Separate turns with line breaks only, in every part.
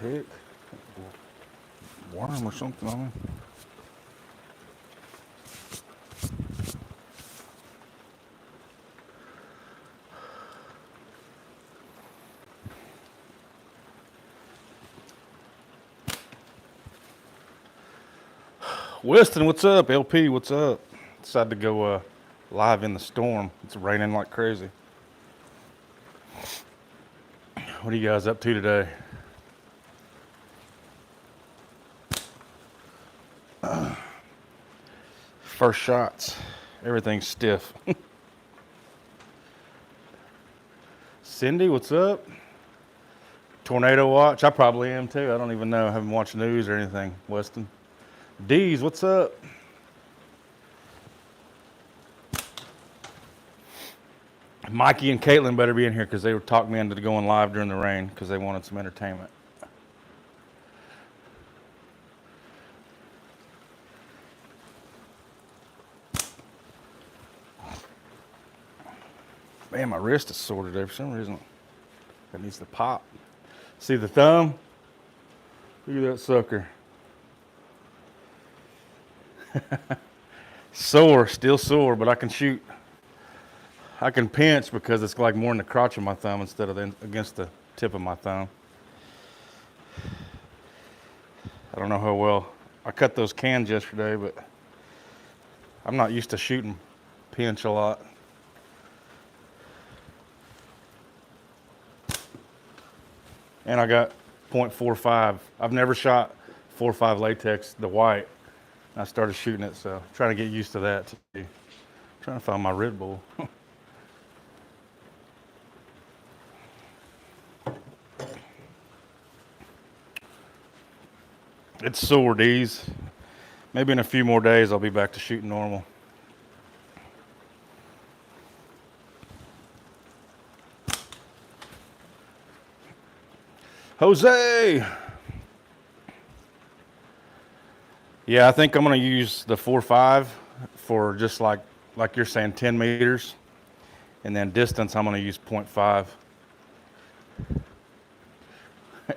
heck? Worm or something on me. Weston, what's up? LP, what's up? Decided to go live in the storm. It's raining like crazy. What are you guys up to today? First shots. Everything's stiff. Cindy, what's up? Tornado watch? I probably am too. I don't even know. I haven't watched news or anything. Weston. Deez, what's up? Mikey and Caitlin better be in here because they were talking me into going live during the rain because they wanted some entertainment. Man, my wrist is sore today for some reason. That needs to pop. See the thumb? Look at that sucker. Sore, still sore, but I can shoot. I can pinch because it's like more in the crotch of my thumb instead of against the tip of my thumb. I don't know how well. I cut those cans yesterday, but I'm not used to shooting pinch a lot. And I got .45. I've never shot 4.5 latex, the white. I started shooting it, so I'm trying to get used to that too. I'm trying to find my Red Bull. It's sore, D's. Maybe in a few more days I'll be back to shooting normal. Jose! Yeah, I think I'm going to use the 4.5 for just like you're saying, 10 meters. And then distance, I'm going to use .5.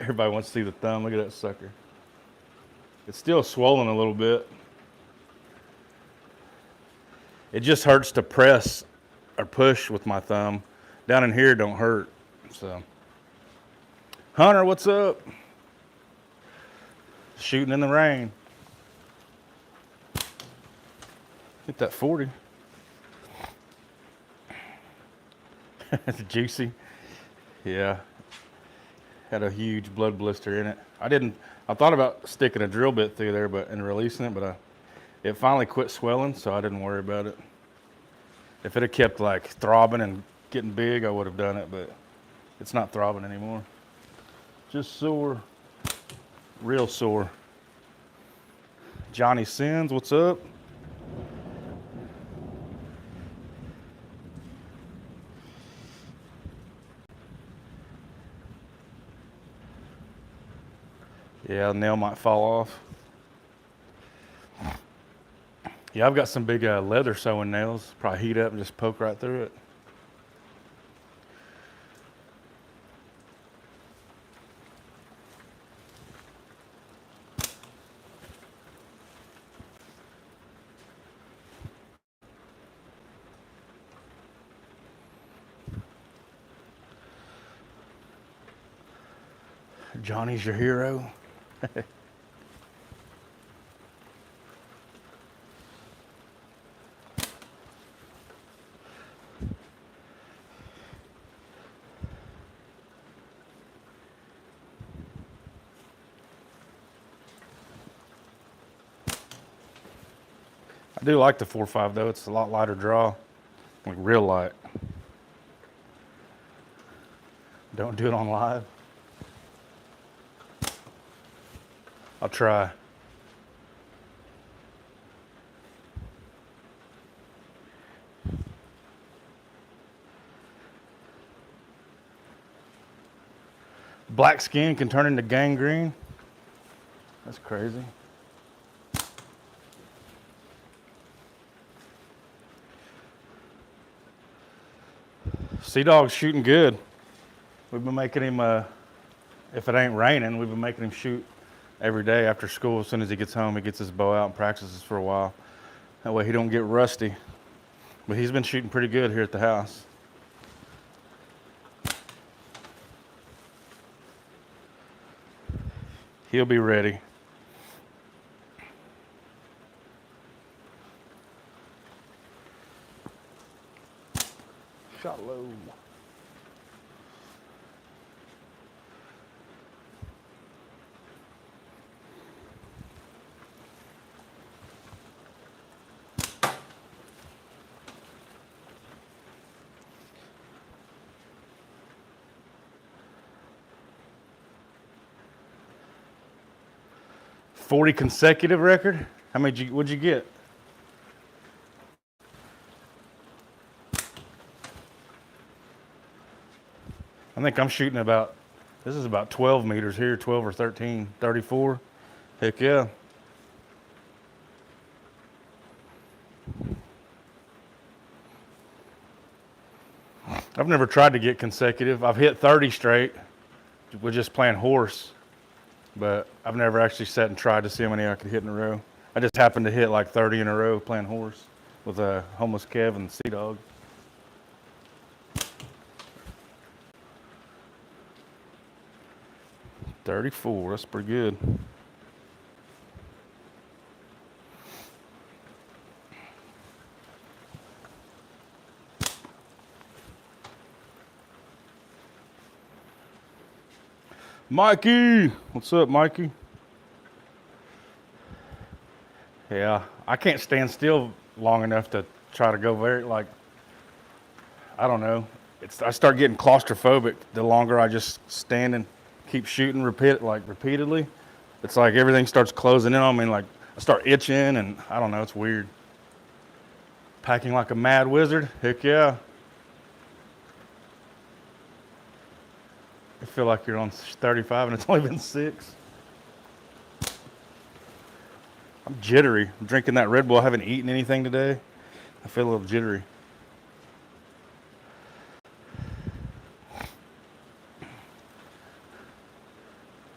Everybody wants to see the thumb. Look at that sucker. It's still swollen a little bit. It just hurts to press or push with my thumb. Down in here don't hurt. So, Hunter, what's up? Shooting in the rain. Hit that 40. It's juicy. Yeah. Had a huge blood blister in it. I thought about sticking a drill bit through there and releasing it, but it finally quit swelling, so I didn't worry about it. If it had kept like throbbing and getting big, I would have done it, but it's not throbbing anymore. Just sore. Real sore. Johnny Sins, what's up? Yeah, the nail might fall off. Yeah, I've got some big leather sewing nails. Probably heat up and just poke right through it. Johnny's your hero. I do like the 4.5 though. It's a lot lighter draw, like real light. Don't do it on live. I'll try. Black skin can turn into gangrene. That's crazy. Sea Dog's shooting good. We've been making him if it ain't raining, we've been making him shoot every day after school. As soon as he gets home, he gets his bow out and practices for a while. That way he don't get rusty. But he's been shooting pretty good here at the house. He'll be ready. Shot low. $40 consecutive record? How many what'd you get? I think I'm shooting about, this is about 12 meters here, 12 or 13, 34. Heck yeah. I've never tried to get consecutive. I've hit 30 straight with just playing horse, but I've never actually sat and tried to see how many I could hit in a row. I just happened to hit like 30 in a row playing horse with a homeless Kev and Sea Dog. $34, that's pretty good. Mikey, what's up, Mikey? Yeah, I can't stand still long enough to try to go very, like, I don't know. I start getting claustrophobic the longer I just stand and keep shooting repeatedly. It's like everything starts closing in on me, like I start itching, and I don't know, it's weird. Packing like a mad wizard, heck yeah. I feel like you're on 35 and it's only been 6. I'm jittery. I'm drinking that Red Bull. I haven't eaten anything today. I feel a little jittery.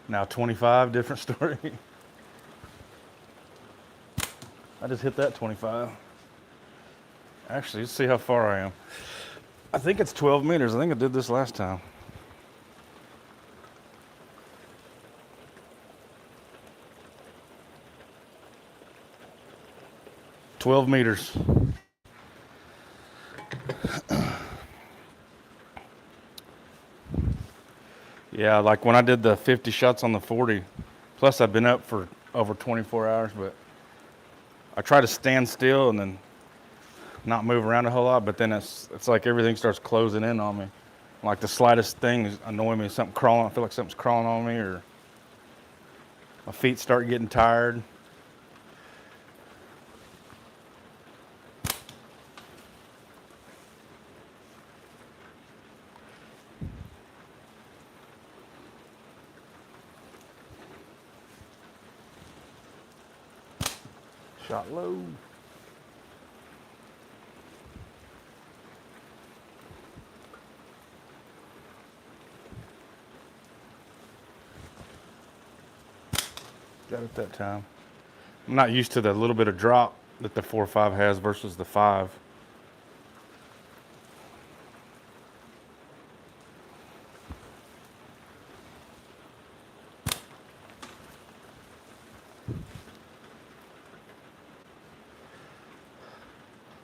Now 25, different story. I just hit that 25. Actually, let's see how far I am. I think it's 12 meters. I think I did this last time. $12 meters. Yeah, like when I did the 50 shots on the 40, plus I've been up for over 24 hours, but I try to stand still and then not move around a whole lot, but then it's like everything starts closing in on me. Like the slightest thing is annoying me, something crawling, I feel like something's crawling on me, or my feet start getting tired. Shot low. Got it that time. I'm not used to the little bit of drop that the 4.5 has versus the 5.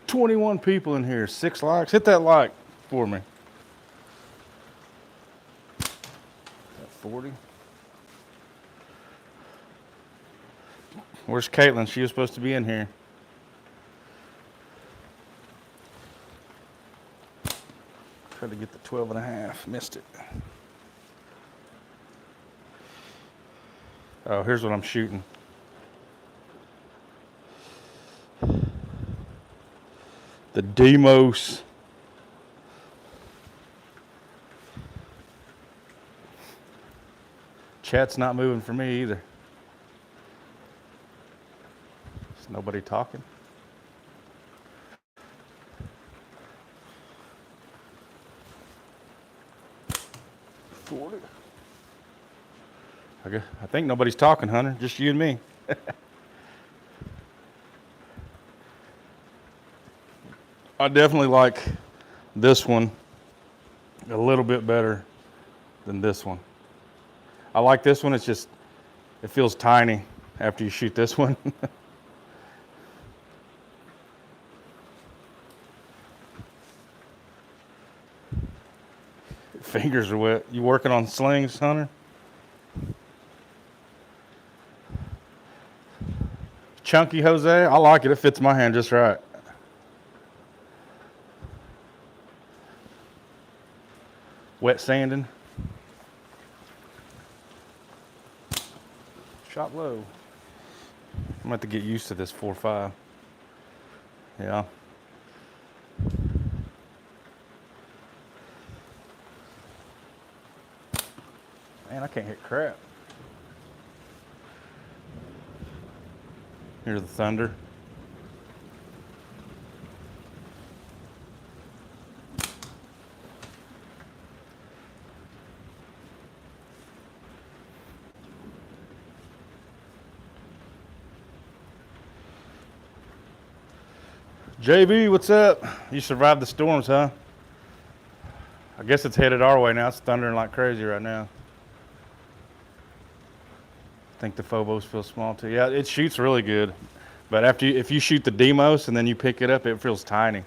$21 people in here, 6 likes. Hit that like for me. That 40. Where's Caitlin? She was supposed to be in here. Tried to get the 12.5. Missed it. Oh, here's what I'm shooting. The Demos. Chat's not moving for me either. There's nobody talking. $40. I think nobody's talking, Hunter. Just you and me. I definitely like this one a little bit better than this one. I like this one. It's just, it feels tiny after you shoot this one. Fingers are wet. You working on slings, Hunter? Chunky, Jose? I like it. It fits my hand just right. Wet sanding. Shot low. I'm going to have to get used to this 4.5. Yeah. Man, I can't hit crap. Here's the thunder. JB, what's up? You survived the storms, huh? I guess it's headed our way now. It's thundering like crazy right now. I think the Phobos feel small too. Yeah, it shoots really good. But if you shoot the Demos and then you pick it up, it feels tiny.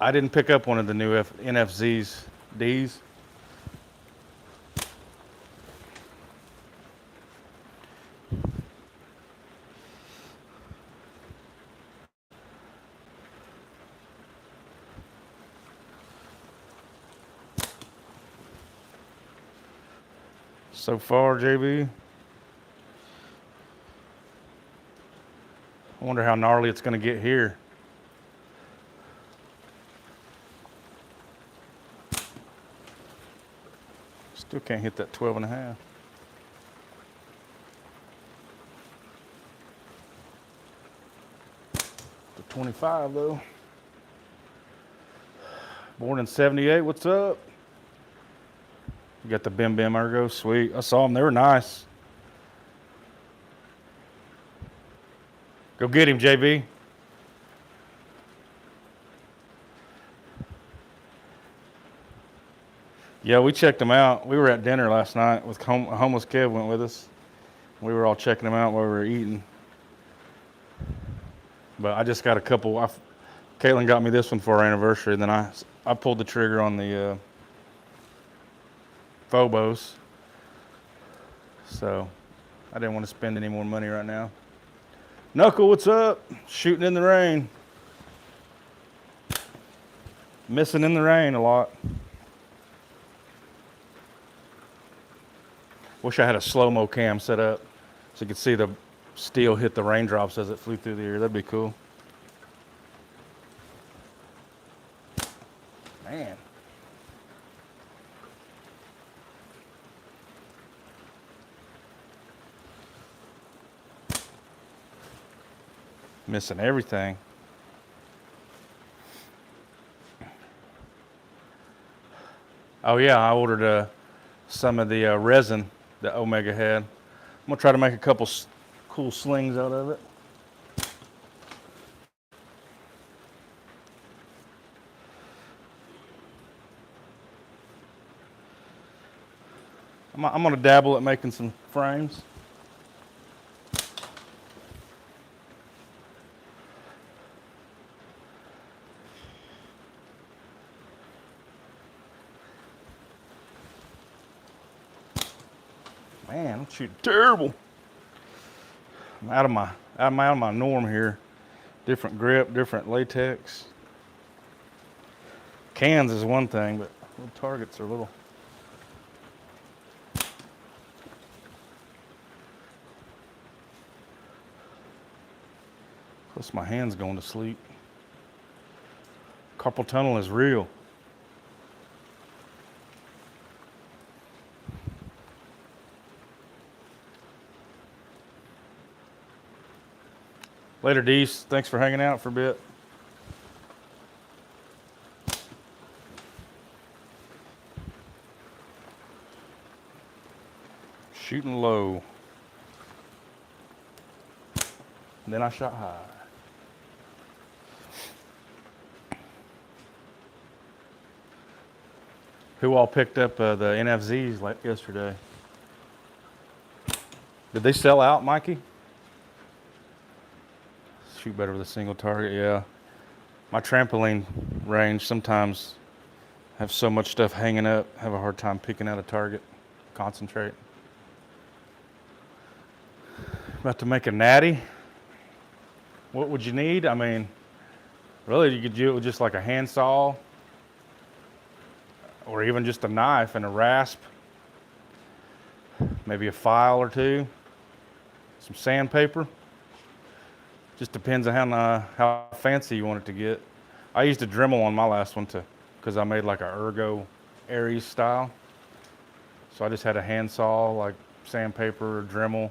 I didn't pick up one of the new NFZs, Ds. So far, JB. I wonder how gnarly it's going to get here. Still can't hit that 12.5. The 25 though. Born in 78, what's up? You got the Bim Bim Ergo, sweet. I saw them, they were nice. Go get him, JB. Yeah, we checked them out. We were at dinner last night with a homeless kid went with us. We were all checking them out while we were eating. But I just got a couple. Caitlin got me this one for our anniversary, and then I pulled the trigger on the Phobos. So I didn't want to spend any more money right now. Knuckle, what's up? Shooting in the rain. Missing in the rain a lot. Wish I had a slow-mo cam set up so you could see the steel hit the raindrops as it flew through the air. That'd be cool. Man. Missing everything. Oh yeah, I ordered some of the resin that Omega had. I'm gonna try to make a couple cool slings out of it. I'm gonna dabble at making some frames. Man, I'm shooting terrible. I'm out of my norm here. Different grip, different latex. Cans is one thing, but little targets are little. Plus my hand's going to sleep. Carpal tunnel is real. Later, Dees. Thanks for hanging out for a bit. Shooting low. And then I shot high. Who all picked up the NFZs like yesterday? Did they sell out, Mikey? Shoot better with a single target, yeah. My trampoline range sometimes have so much stuff hanging up, have a hard time picking out a target, concentrate. About to make a natty. What would you need? I mean, really you could do it with just like a handsaw or even just a knife and a rasp, maybe a file or two, some sandpaper. Just depends on how fancy you want it to get. I used a Dremel on my last one because I made like a Ergo Aries style. So I just had a handsaw, like sandpaper, Dremel,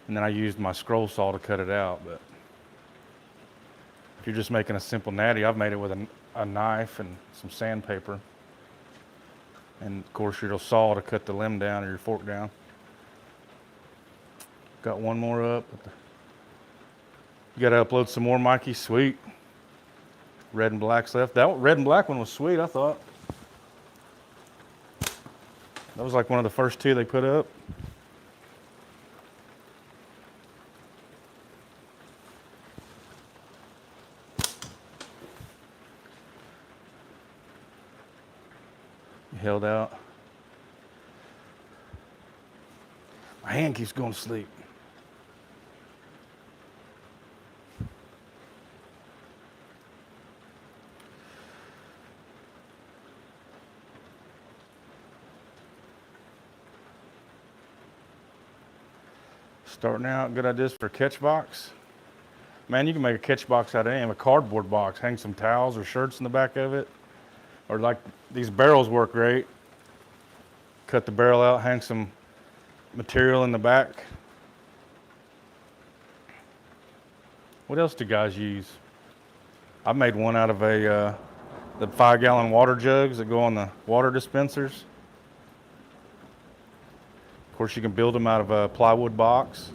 and then I used my scroll saw to cut it out. But if you're just making a simple natty, I've made it with a knife and some sandpaper. And of course your saw to cut the limb down or your fork down. Got one more up. You gotta upload some more, Mikey. Sweet. Red and black's left. That red and black one was sweet, I thought. That was like one of the first two they put up. You held out. My hand keeps going to sleep. Starting out, good ideas for a catch box. Man, you can make a catch box out of any, a cardboard box. Hang some towels or shirts in the back of it. Or like these barrels work great. Cut the barrel out, hang some material in the back. What else do guys use? I made one out of the 5-gallon water jugs that go on the water dispensers. Of course, you can build them out of a plywood box.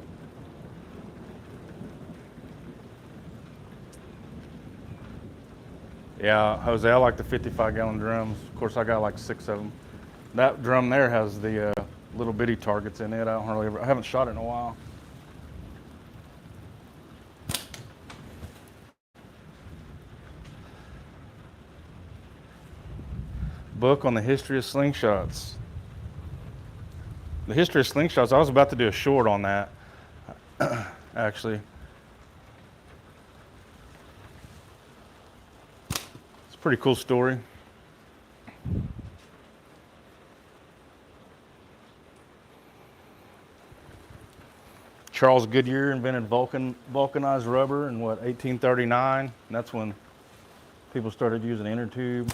Yeah, Jose, I like the 55-gallon drums. Of course, I got like 6 of them. That drum there has the little bitty targets in it. I haven't shot it in a while. Book on the history of slingshots. The history of slingshots, I was about to do a short on that, actually. It's a pretty cool story. Charles Goodyear invented vulcanized rubber in, 1839? And that's when people started using inner tube.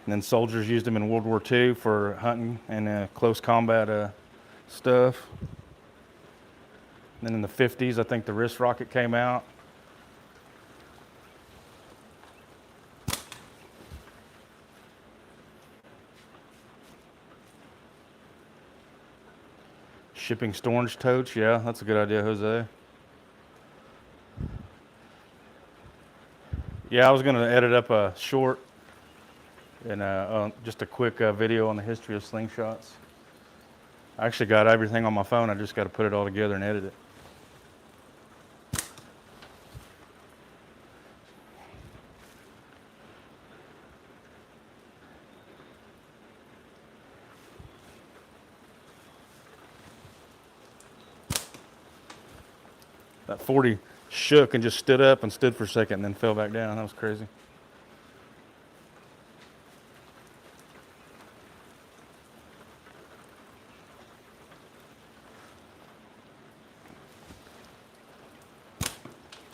And then soldiers used them in World War II for hunting and close combat stuff. And then in the 50s, I think the wrist rocket came out. Shipping storage totes, yeah, that's a good idea, Jose. Yeah, I was going to edit up a short and just a quick video on the history of slingshots. I actually got everything on my phone. I just got to put it all together and edit it. That 40 shook and just stood up and stood for a second and then fell back down. That was crazy.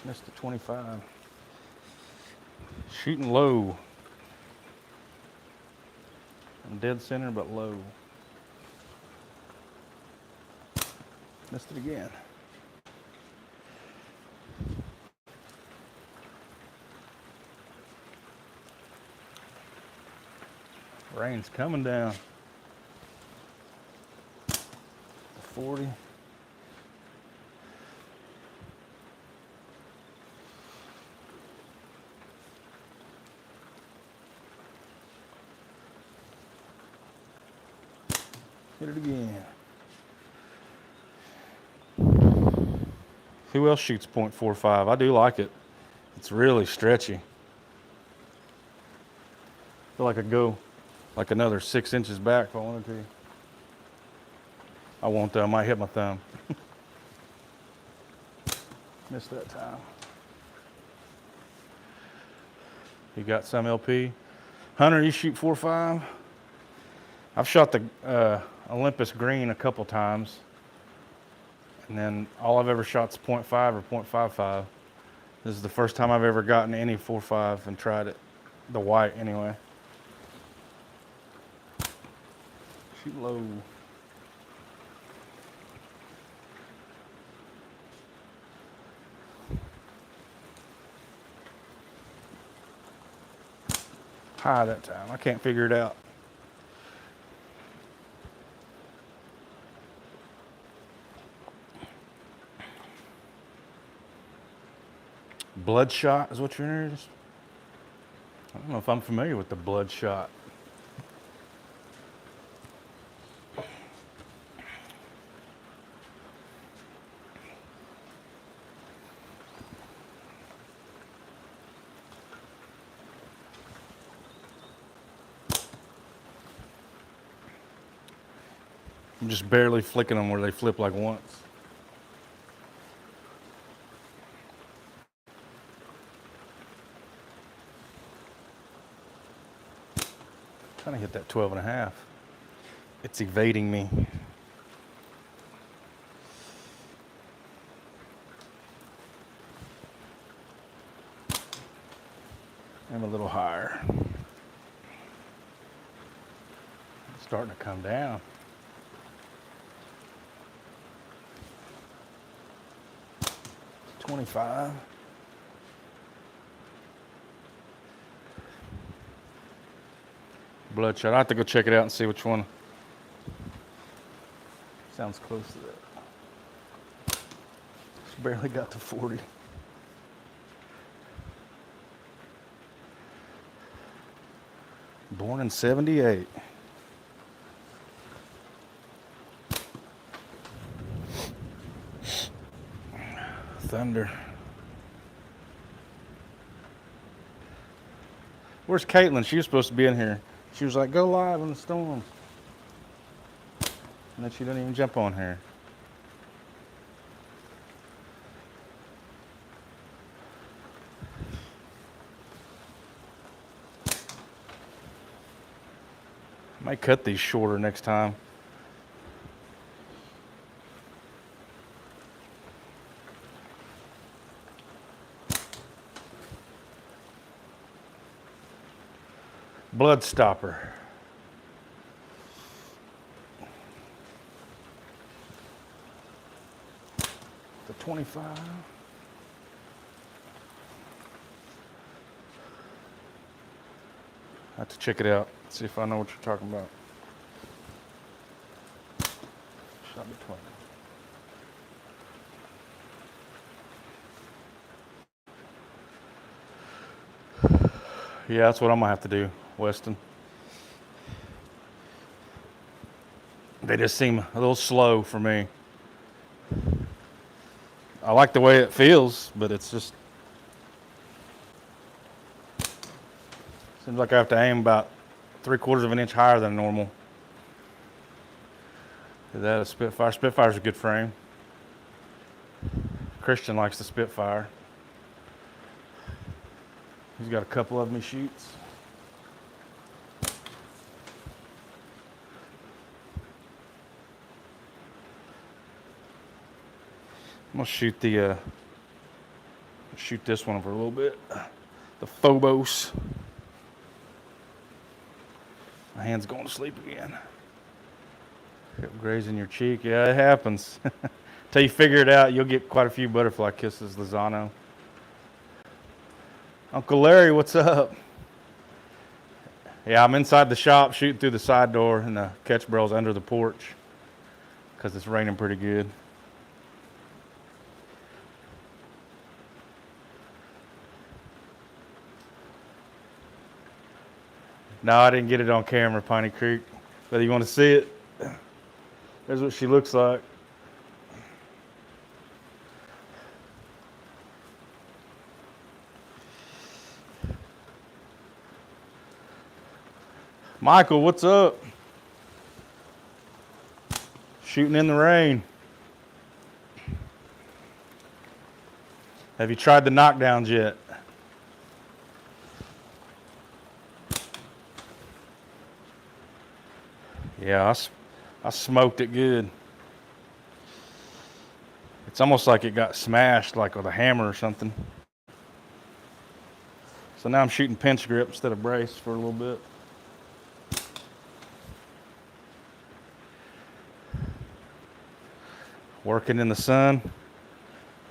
Missed the 25. Shooting low. I'm dead center, but low. Missed it again. Rain's coming down. 40. Hit it again. Who else shoots .45? I do like it. It's really stretchy. I feel like I could go like another 6 inches back if I wanted to. I won't though, I might hit my thumb. Missed that time. You got some LP? Hunter, you shoot 4.5? I've shot the Olympus green a couple times. And then all I've ever shot's .5 or .55. This is the first time I've ever gotten any 4.5 and tried it. The white anyway. Shoot low. High that time. I can't figure it out. Bloodshot is what you're interested in? I don't know if I'm familiar with the Bloodshot. I'm just barely flicking them where they flip like once. Trying to hit that 12.5. It's evading me. I'm a little higher. It's starting to come down. $25. Bloodshot. I have to go check it out and see which one. Sounds close to that. Just barely got to 40. Born in 78. Thunder. Where's Caitlin? She was supposed to be in here. She was like, go live in the storm. And then she didn't even jump on here. I might cut these shorter next time. Blood stopper. The 25. I have to check it out, see if I know what you're talking about. Shot between. Yeah, that's what I'm gonna have to do, Weston. They just seem a little slow for me. I like the way it feels, but it's just seems like I have to aim about 3/4 of an inch higher than normal. Is that a Spitfire? Spitfire's a good frame. Christian likes the Spitfire. He's got a couple of them he shoots. I'm gonna shoot shoot this one over a little bit. The Phobos. My hand's going to sleep again. Kept grazing your cheek. Yeah, it happens. Till you figure it out, you'll get quite a few butterfly kisses, Lozano. Uncle Larry, what's up? Yeah, I'm inside the shop shooting through the side door, and the catch barrel's under the porch. because it's raining pretty good. No, I didn't get it on camera, Piney Creek. But you want to see it? There's what she looks like. Michael, what's up? Shooting in the rain. Have you tried the knockdowns yet? Yeah, I smoked it good. It's almost like it got smashed like with a hammer or something. So now I'm shooting pinch grip instead of brace for a little bit. Working in the sun.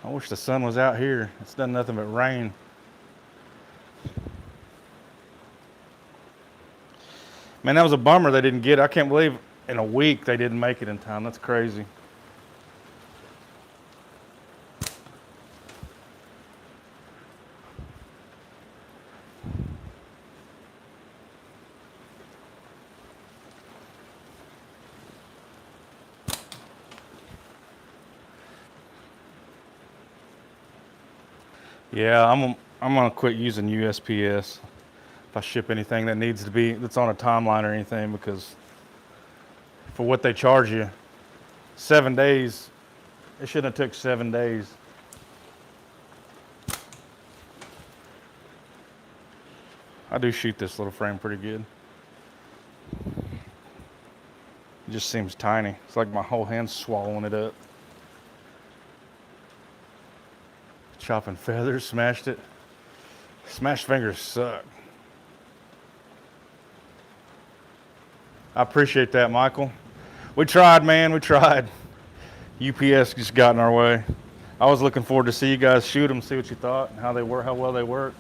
I wish the sun was out here. It's done nothing but rain. Man, that was a bummer they didn't get it. I can't believe in a week they didn't make it in time. That's crazy. Yeah, I'm gonna quit using USPS if I ship anything that needs to be that's on a timeline or anything, because for what they charge you, 7 days, it shouldn't have took 7 days. I do shoot this little frame pretty good. It just seems tiny. It's like my whole hand's swallowing it up. Chopping feathers, smashed it. Smashed fingers suck. I appreciate that, Michael. We tried, man, we tried. UPS just got in our way. I was looking forward to see you guys shoot them, see what you thought, and how they work, how well they work.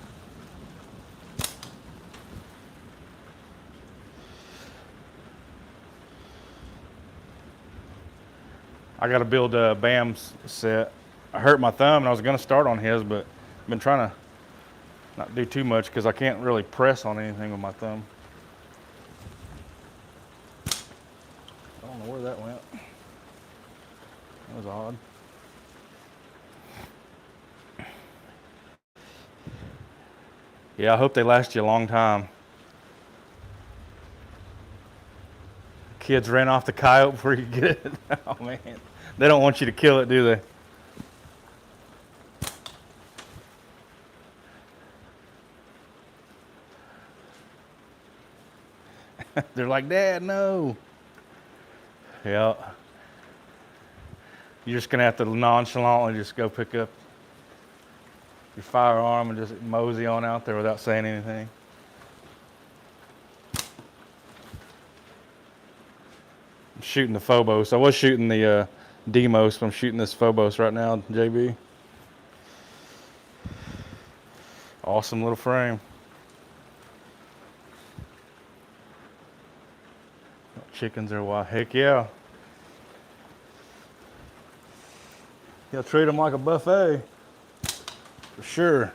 I got to build a Bam's set. I hurt my thumb and I was going to start on his, but I've been trying to not do too much because I can't really press on anything with my thumb. I don't know where that went. That was odd. Yeah, I hope they last you a long time. Kids ran off the coyote before you get it. Oh man, they don't want you to kill it, do they? They're like, Dad, no. Yeah. You're just gonna have to nonchalantly just go pick up your firearm and just mosey on out there without saying anything. I'm shooting the Phobos. I was shooting the Demos, but I'm shooting this Phobos right now, JB. Awesome little frame. Chickens are wild. Heck yeah. You'll treat them like a buffet. For sure.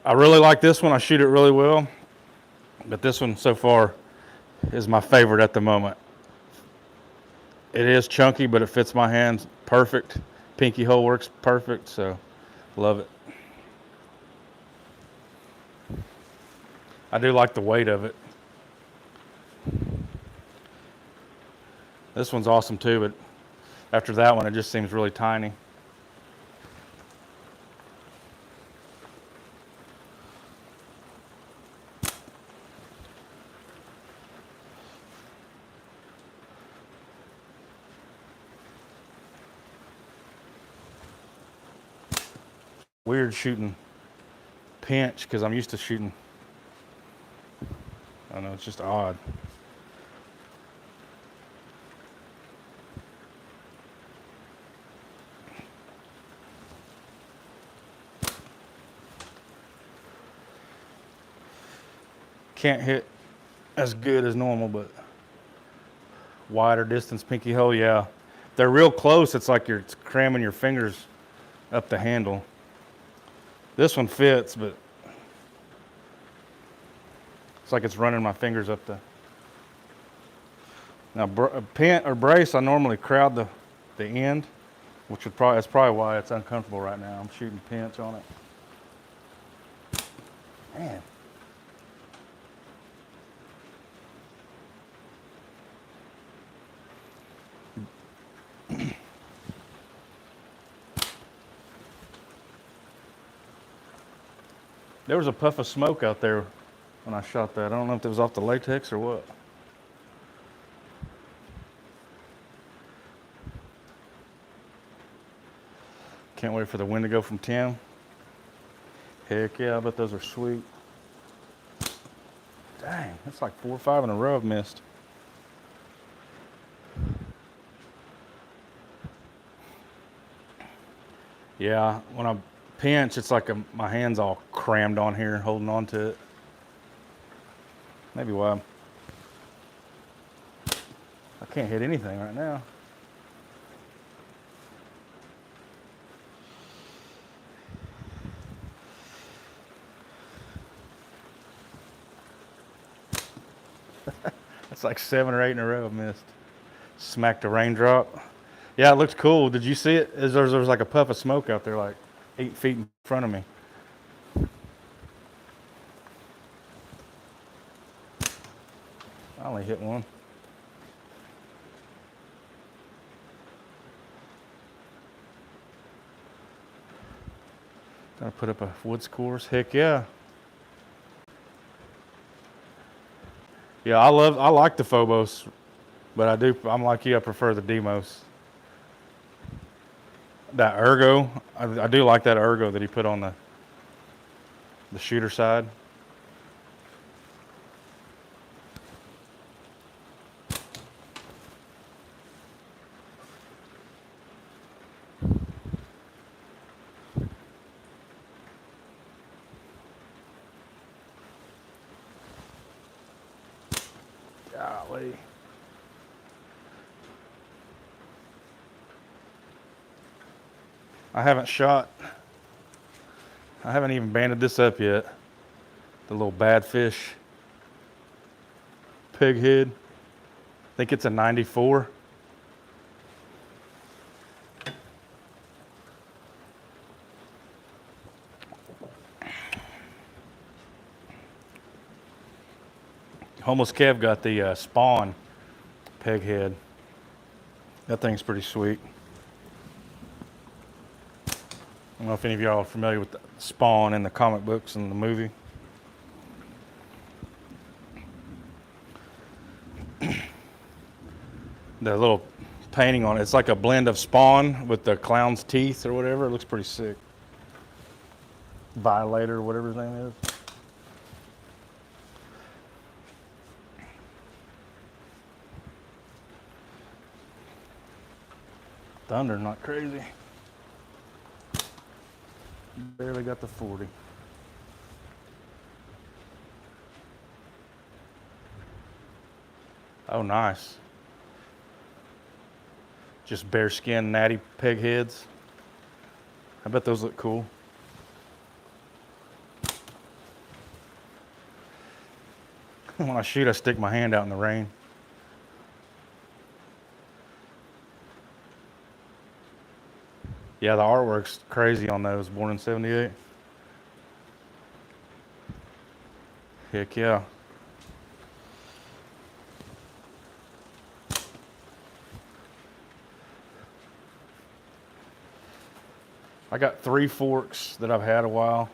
I really like this one. I shoot it really well. But this one so far is my favorite at the moment. It is chunky, but it fits my hands perfect. Pinky hole works perfect, so love it. I do like the weight of it. This one's awesome too, but after that one, it just seems really tiny. Weird shooting pinch because I'm used to shooting. I don't know, it's just odd. Can't hit as good as normal, but wider distance pinky hole, yeah. They're real close. It's like you're cramming your fingers up the handle. This one fits, but it's like it's running my fingers up the. Now, pin or brace, I normally crowd the end, which would that's probably why it's uncomfortable right now. I'm shooting pinch on it. Man. There was a puff of smoke out there when I shot that. I don't know if it was off the latex or what. Can't wait for the wind to go from 10. Heck yeah, I bet those are sweet. Dang, that's like 4 or 5 in a row I've missed. Yeah, when I pinch, it's like my hand's all crammed on here, holding on to it. Maybe why I can't hit anything right now. That's like 7 or 8 in a row I've missed. Smacked a raindrop. Yeah, it looked cool. Did you see it? There was like a puff of smoke out there, like 8 feet in front of me. I only hit one. Gonna put up a woods course. Heck yeah. Yeah, I like the Phobos, but I'm like you, I prefer the Demos. That ergo, I do like that ergo that he put on the shooter side. Golly. I haven't even banded this up yet. The little bad fish pig head. I think it's a 94. Homeless Kev got the Spawn peg head. That thing's pretty sweet. I don't know if any of y'all are familiar with the Spawn in the comic books and the movie. The little painting on it, it's like a blend of Spawn with the clown's teeth or whatever. It looks pretty sick. Violator, whatever his name is. Thunder, not crazy. Barely got the 40. Oh, nice. Just bare skin, natty peg heads. I bet those look cool. When I shoot, I stick my hand out in the rain. Yeah, the artwork's crazy on those, born in 78. Heck yeah. I got 3 forks that I've had a while.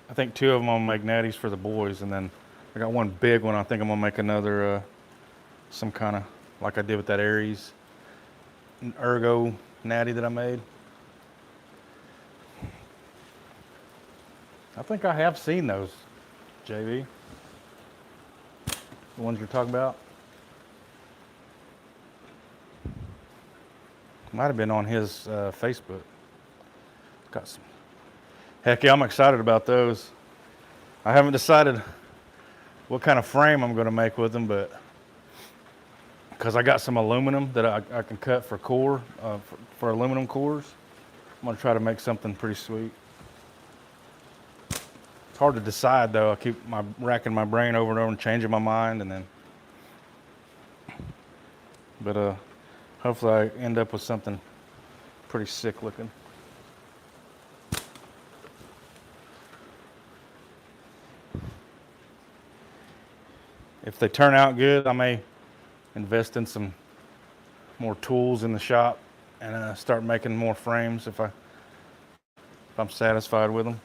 I think 2 of them I'm gonna make natties for the boys, and then I got one big one. I think I'm gonna make another, some kind of, like I did with that Aries ergo natty that I made. I think I have seen those, JV. The ones you're talking about. Might have been on his Facebook. Got some. Heck yeah, I'm excited about those. I haven't decided what kind of frame I'm going to make with them, but because I got some aluminum that I can cut for core, for aluminum cores, I'm going to try to make something pretty sweet. It's hard to decide though. I keep racking my brain over and over and changing my mind, and then, but hopefully I end up with something pretty sick looking. If they turn out good, I may invest in some more tools in the shop and start making more frames if I'm satisfied with them.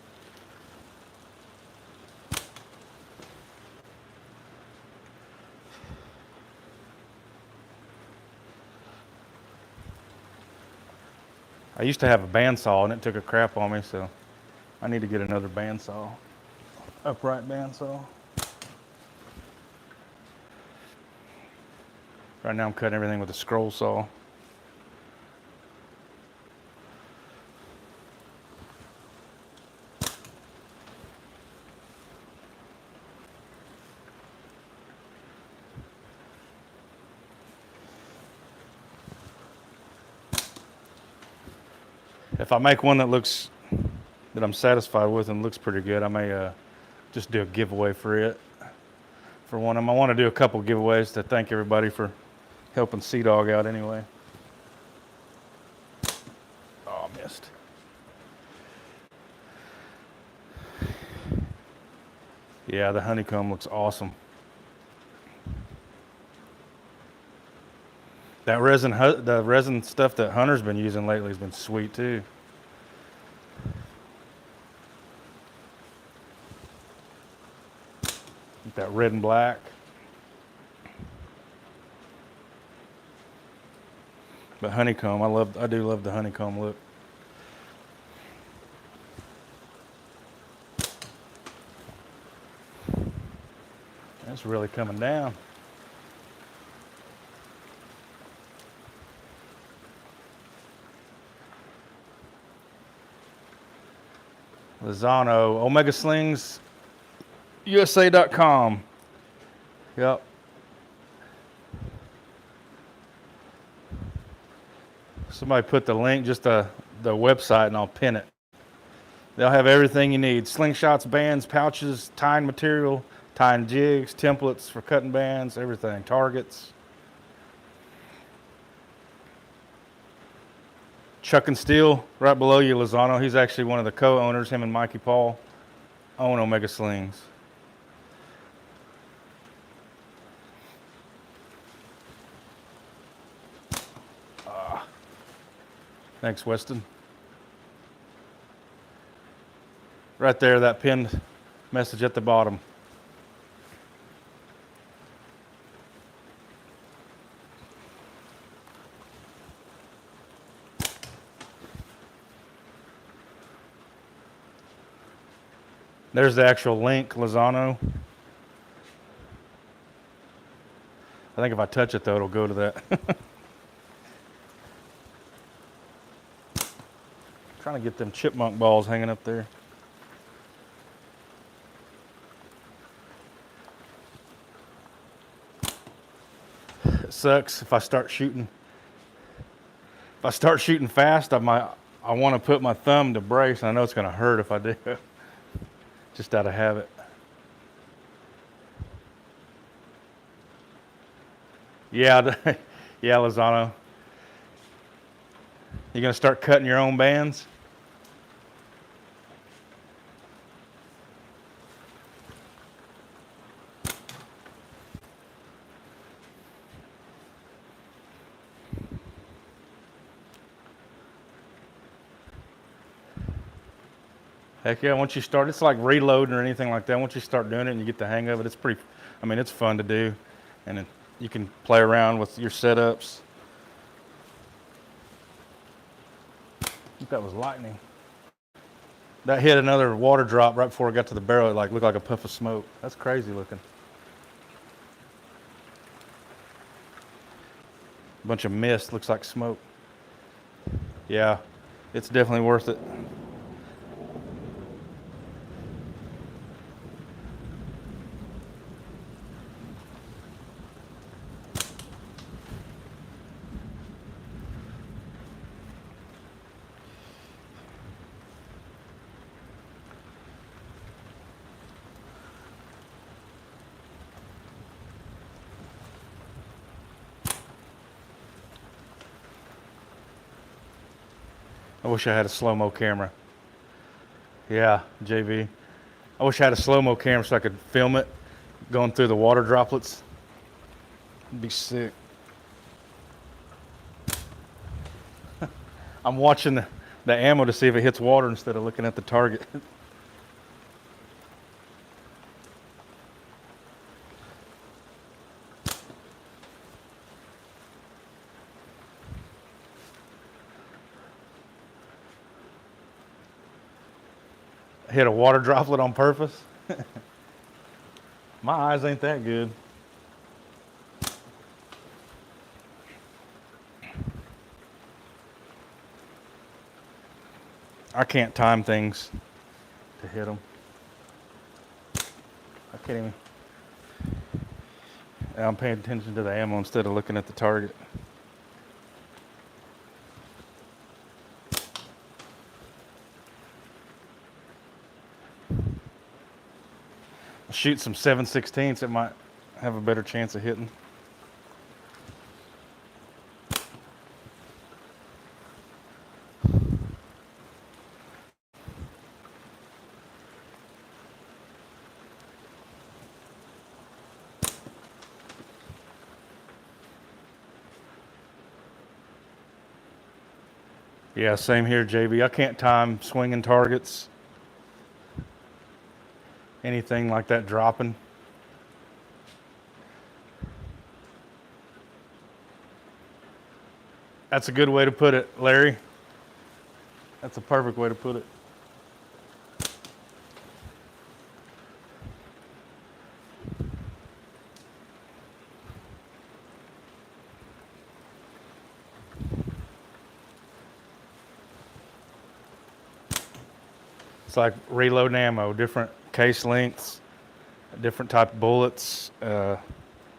I used to have a bandsaw and it took a crap on me, so I need to get another bandsaw, upright bandsaw. Right now I'm cutting everything with a scroll saw. If I make one that I'm satisfied with and looks pretty good, I may just do a giveaway for it. For one of them, I want to do a couple giveaways to thank everybody for helping Sea Dog out anyway. Oh, I missed. Yeah, the honeycomb looks awesome. That the resin stuff that Hunter's been using lately has been sweet too. That red and black. But honeycomb, I do love the honeycomb look. That's really coming down. Lozano, Omega Slings, USA.com. Yep. Somebody put the link, just the website, and I'll pin it. They'll have everything you need. Slingshots, bands, pouches, tying material, tying jigs, templates for cutting bands, everything. Targets. Chuck and Steel, right below you, Lozano. He's actually one of the co-owners. Him and Mikey Paul own Omega Slings. Thanks, Weston. Right there, that pinned message at the bottom. There's the actual link, Lozano. I think if I touch it, though, it'll go to that. Trying to get them chipmunk balls hanging up there. It sucks if I start shooting. If I start shooting fast, I want to put my thumb to brace, and I know it's going to hurt if I do. Just out of habit. Yeah, yeah, Lozano. You going to start cutting your own bands? Heck yeah, once you start, it's like reloading or anything like that. Once you start doing it and you get the hang of it, it's pretty, I mean, it's fun to do. And you can play around with your setups. I think that was lightning. That hit another water drop right before it got to the barrel. It like looked like a puff of smoke. That's crazy looking. A bunch of mist, looks like smoke. Yeah, it's definitely worth it. I wish I had a slow-mo camera. Yeah, JV. I wish I had a slow-mo camera so I could film it going through the water droplets. It'd be sick. I'm watching the ammo to see if it hits water instead of looking at the target. Hit a water droplet on purpose. My eyes ain't that good. I can't time things to hit them. I can't even. I'm paying attention to the ammo instead of looking at the target. I'll shoot some 7/16, it might have a better chance of hitting. Yeah, same here, JB. I can't time swinging targets. Anything like that dropping. That's a good way to put it, Larry. That's a perfect way to put it. It's like reloading ammo, different case lengths, different type of bullets,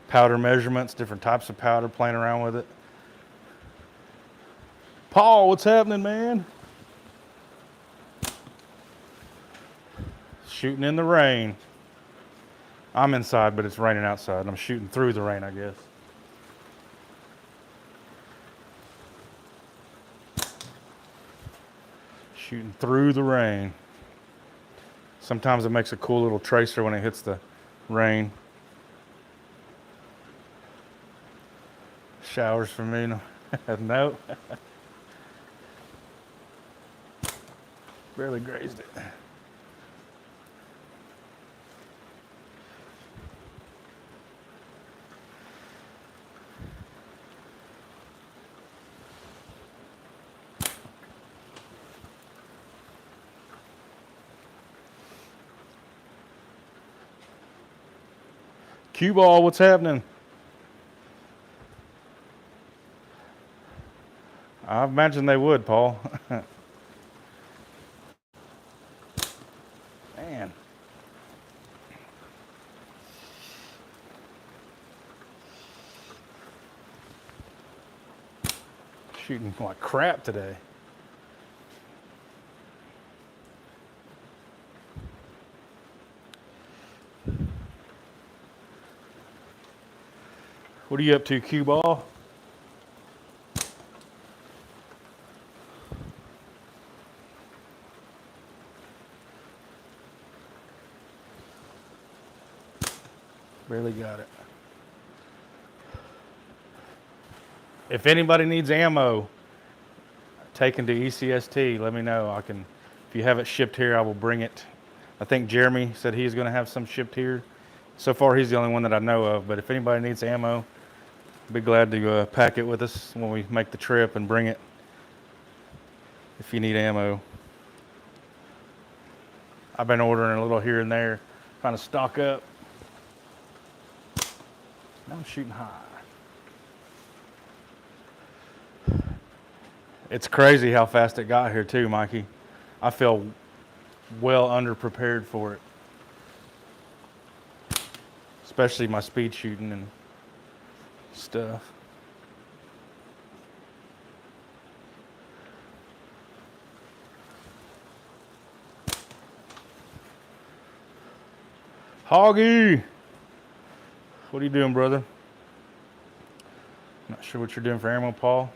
powder measurements, different types of powder, playing around with it. Paul, what's happening, man? Shooting in the rain. I'm inside, but it's raining outside. I'm shooting through the rain, I guess. Shooting through the rain. Sometimes it makes a cool little tracer when it hits the rain. Showers for me, no. No. Barely grazed it. Cue ball, what's happening? I imagine they would, Paul. Man. Shooting like crap today. What are you up to, cue ball? Barely got it. If anybody needs ammo taken to ECST, let me know. I can, if you have it shipped here, I will bring it. I think Jeremy said he's going to have some shipped here. So far, he's the only one that I know of. But if anybody needs ammo, I'd be glad to pack it with us when we make the trip and bring it. If you need ammo, I've been ordering a little here and there, trying to stock up. Now I'm shooting high. It's crazy how fast it got here too, Mikey. I feel well underprepared for it. Especially my speed shooting and stuff. Hoggy! What are you doing, brother? Not sure what you're doing for ammo, Paul.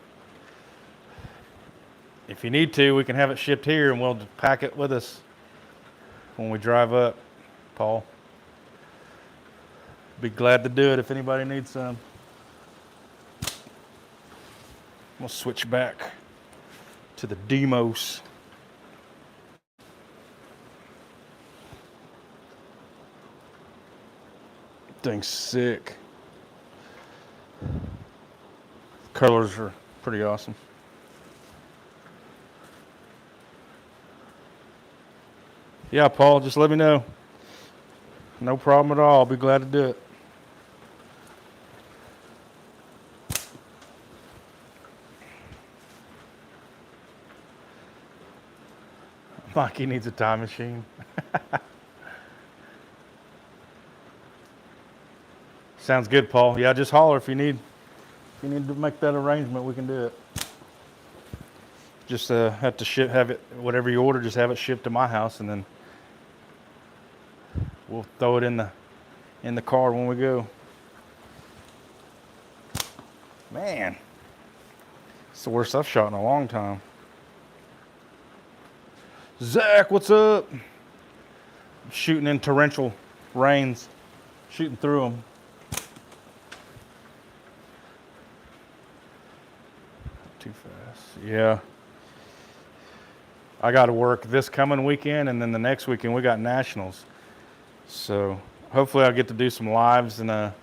If you need to, we can have it shipped here and we'll pack it with us when we drive up, Paul. Be glad to do it if anybody needs some. We'll switch back to the Demos. Thing's sick. Colors are pretty awesome. Yeah, Paul, just let me know. No problem at all. I'll be glad to do it. Mikey needs a time machine. Sounds good, Paul. Yeah, just holler if you need to make that arrangement. We can do it. Just have to have it, whatever you order, just have it shipped to my house, and then we'll throw it in the car when we go. Man, it's the worst I've shot in a long time. Zach, what's up? I'm shooting in torrential rains, shooting through them. Too fast. Yeah. I got to work this coming weekend, and then the next weekend we got nationals. So hopefully I'll get to do some lives and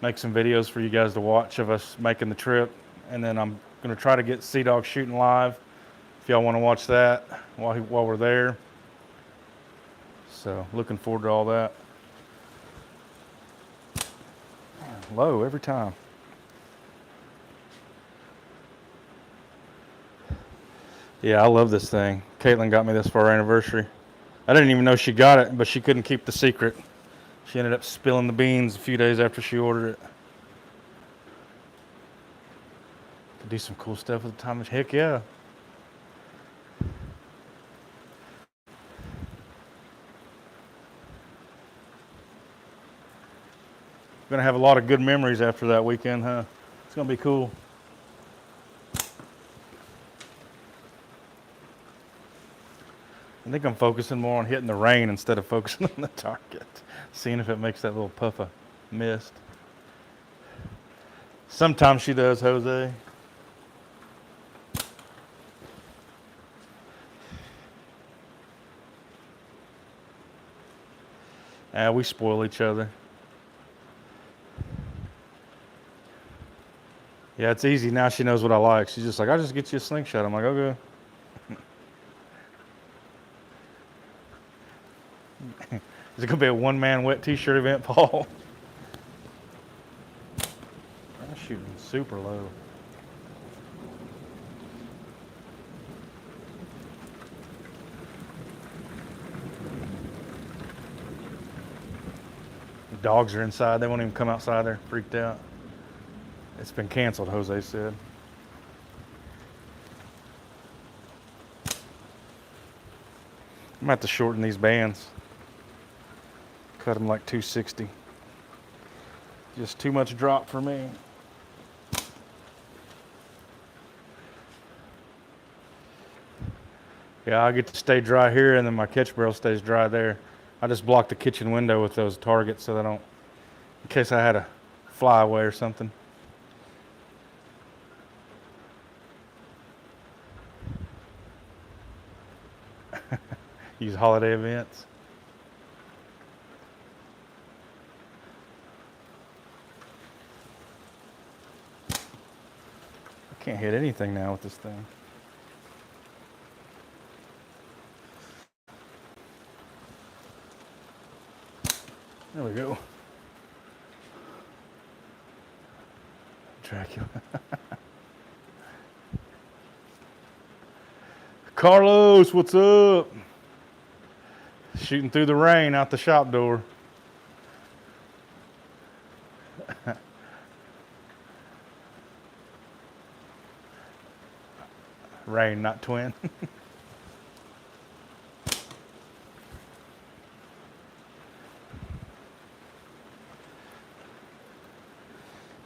make some videos for you guys to watch of us making the trip. And then I'm going to try to get Sea Dog shooting live if y'all want to watch that while we're there. So looking forward to all that. Man, low every time. Yeah, I love this thing. Caitlin got me this for our anniversary. I didn't even know she got it, but she couldn't keep the secret. She ended up spilling the beans a few days after she ordered it. Could do some cool stuff with the time machine. Heck yeah. Gonna have a lot of good memories after that weekend, huh? It's gonna be cool. I think I'm focusing more on hitting the rain instead of focusing on the target. Seeing if it makes that little puff of mist. Sometimes she does, Jose. We spoil each other. Yeah, it's easy. Now she knows what I like. She's just like, I'll just get you a slingshot. I'm like, okay. Is it going to be a one-man wet t-shirt event, Paul? I'm shooting super low. The dogs are inside. They won't even come outside. They're freaked out. It's been canceled, Jose said. I'm going to have to shorten these bands. Cut them like 260. Just too much drop for me. Yeah, I get to stay dry here, and then my catch barrel stays dry there. I just block the kitchen window with those targets so they don't, in case I had a fly away or something. Use holiday events. I can't hit anything now with this thing. There we go. Dracula. Carlos, what's up? Shooting through the rain out the shop door. Rain, not twin.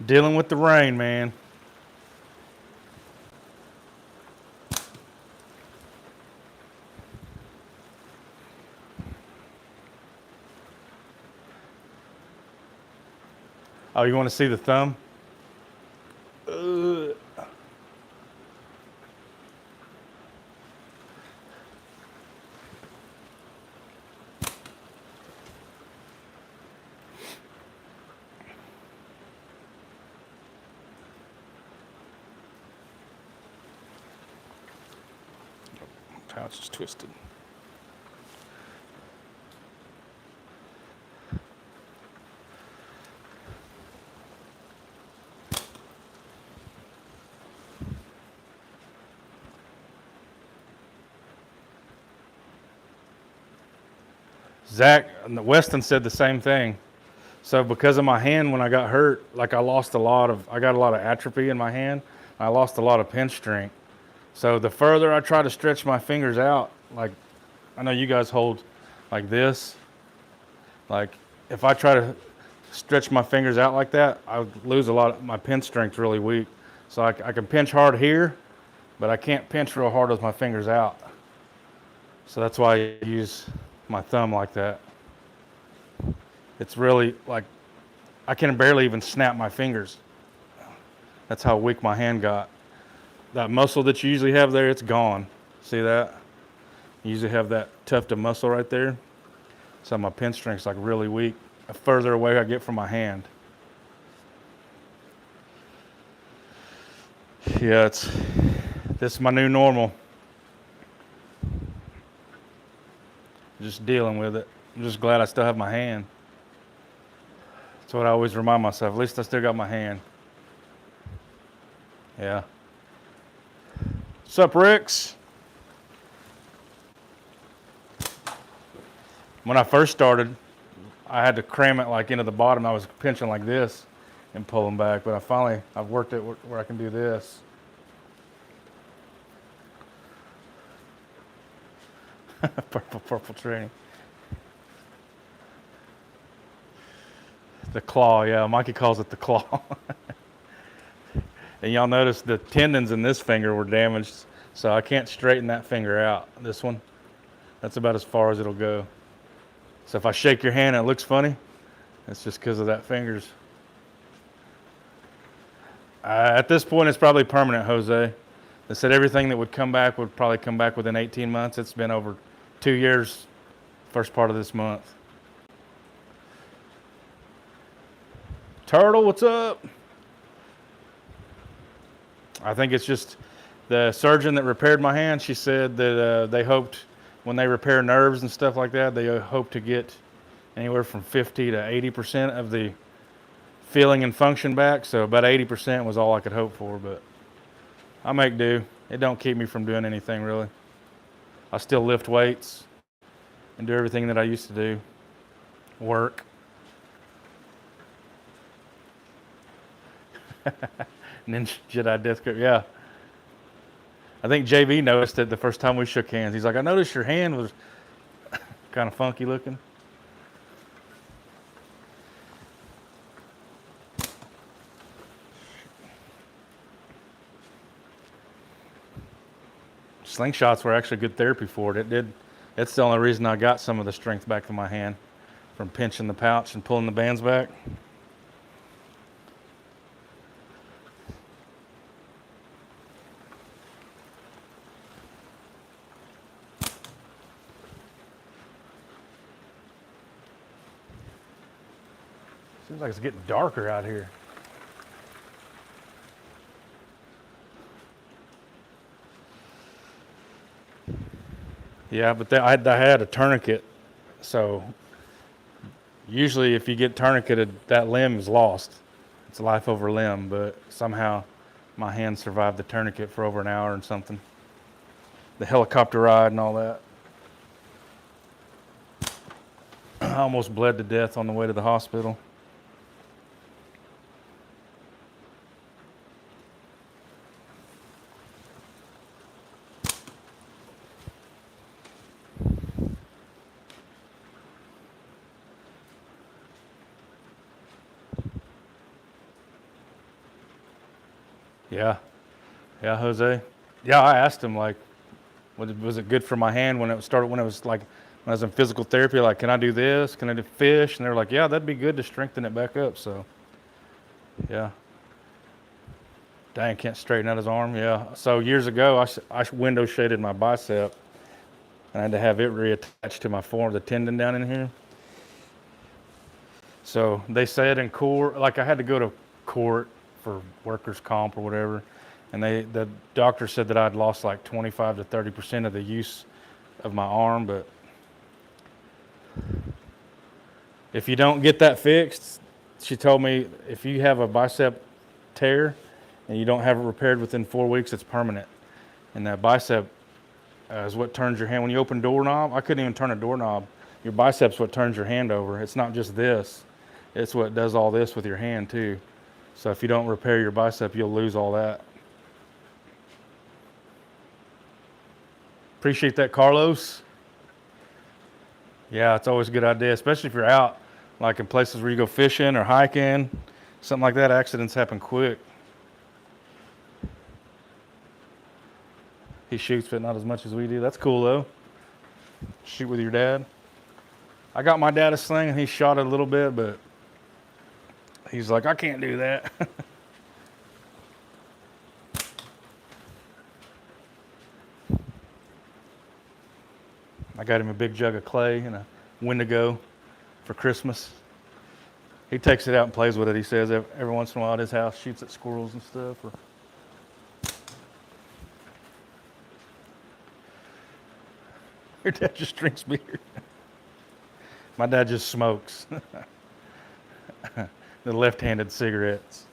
Dealing with the rain, man. Oh, you want to see the thumb? Pouch is twisted. Zach Weston said the same thing. So because of my hand, when I got hurt, like I got a lot of atrophy in my hand. I lost a lot of pinch strength. So the further I try to stretch my fingers out, like I know you guys hold like this, like if I try to stretch my fingers out like that, I lose a lot of my pinch strength's really weak. So I can pinch hard here, but I can't pinch real hard with my fingers out. So that's why I use my thumb like that. It's really like I can barely even snap my fingers. That's how weak my hand got. That muscle that you usually have there, it's gone. See that? You usually have that tuft of muscle right there. So my pinch strength's like really weak. The further away I get from my hand. Yeah, this is my new normal. Just dealing with it. I'm just glad I still have my hand. That's what I always remind myself. At least I still got my hand. Yeah. What's up, Ricks? When I first started, I had to cram it like into the bottom. I was pinching like this and pulling back, but I've worked it where I can do this. Purple training. The claw, yeah, Mikey calls it the claw. And y'all notice the tendons in this finger were damaged, so I can't straighten that finger out. This one, that's about as far as it'll go. So if I shake your hand and it looks funny, it's just because of that fingers. At this point, it's probably permanent, Jose. They said everything that would come back would probably come back within 18 months. It's been over 2 years, first part of this month. Turtle, what's up? I think it's just the surgeon that repaired my hand. She said that they hoped when they repair nerves and stuff like that, they hope to get anywhere from 50 to 80% of the feeling and function back. So about 80% was all I could hope for, but I make do. It don't keep me from doing anything really. I still lift weights and do everything that I used to do. Work. Ninja Jedi Death Grip, yeah. I think JV noticed it the first time we shook hands. He's like, I noticed your hand was kind of funky looking. Slingshots were actually good therapy for it. It's the only reason I got some of the strength back in my hand from pinching the pouch and pulling the bands back. Seems like it's getting darker out here. Yeah, but I had a tourniquet, so usually if you get tourniqueted, that limb is lost. It's life over limb, but somehow my hand survived the tourniquet for over an hour and something. The helicopter ride and all that. I almost bled to death on the way to the hospital. Yeah, Jose. Yeah, I asked him like, was it good for my hand when it started? When it was like, when I was in physical therapy, like, can I do this? Can I do fish? And they're like, yeah, that'd be good to strengthen it back up. So Yeah. Dang, can't straighten out his arm. Yeah. So years ago, I window shaded my bicep, and I had to have it reattached to my forearm, the tendon down in here. So they said in court, like I had to go to court for workers' comp or whatever, and the doctor said that I'd lost like 25 to 30% of the use of my arm. But if you don't get that fixed, she told me if you have a bicep tear and you don't have it repaired within 4 weeks, it's permanent. And that bicep is what turns your hand. When you open a doorknob, I couldn't even turn a doorknob. Your bicep's what turns your hand over. It's not just this. It's what does all this with your hand too. So if you don't repair your bicep, you'll lose all that. Appreciate that, Carlos. Yeah, it's always a good idea, especially if you're out, like in places where you go fishing or hiking, something like that. Accidents happen quick. He shoots, but not as much as we do. That's cool though. Shoot with your dad. I got my dad a sling, and he shot it a little bit, but he's like, I can't do that. I got him a big jug of clay and a Wendigo for Christmas. He takes it out and plays with it. He says every once in a while at his house, shoots at squirrels and stuff. Your dad just drinks beer. My dad just smokes. The left-handed cigarettes.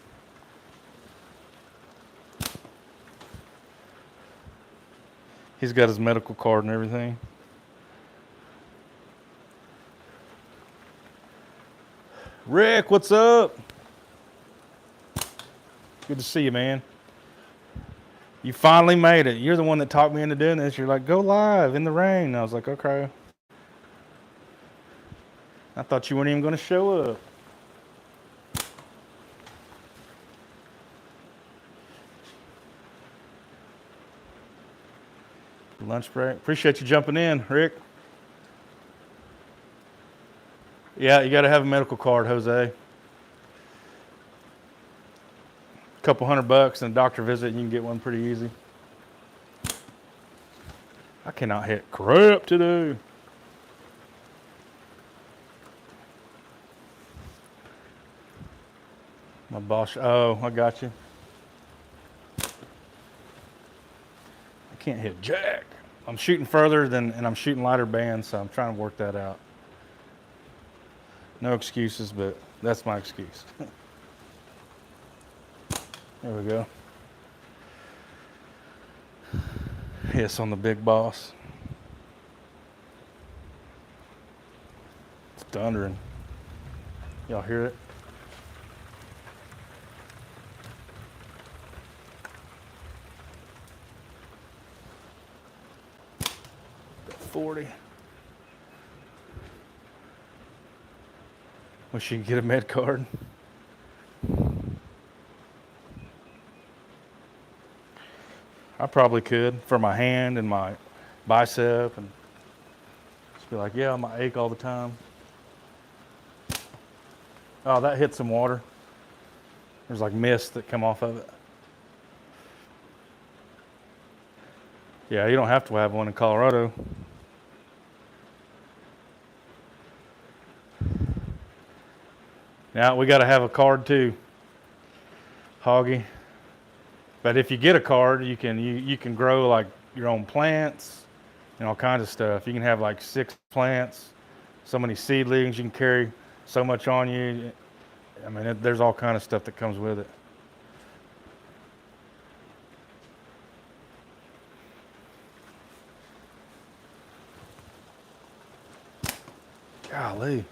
He's got his medical card and everything. Rick, what's up? Good to see you, man. You finally made it. You're the one that talked me into doing this. You're like, go live in the rain. And I was like, okay. I thought you weren't even going to show up. Lunch break. Appreciate you jumping in, Rick. Yeah, you got to have a medical card, Jose. A couple $100 and a doctor visit, and you can get one pretty easy. I cannot hit crap today. My boss. Oh, I got you. I can't hit jack. I'm shooting further and I'm shooting lighter bands, so I'm trying to work that out. No excuses, but that's my excuse. There we go. Yes, on the big boss. It's thundering. Y'all hear it? Got 40. Wish you could get a med card. I probably could for my hand and my bicep, and just be like, yeah, I might ache all the time. Oh, that hit some water. There's like mist that come off of it. Yeah, you don't have to have one in Colorado. Now we got to have a card too, Hoggy. But if you get a card, you can grow like your own plants and all kinds of stuff. You can have like 6 plants, so many seedlings. You can carry so much on you. I mean, there's all kind of stuff that comes with it. Golly.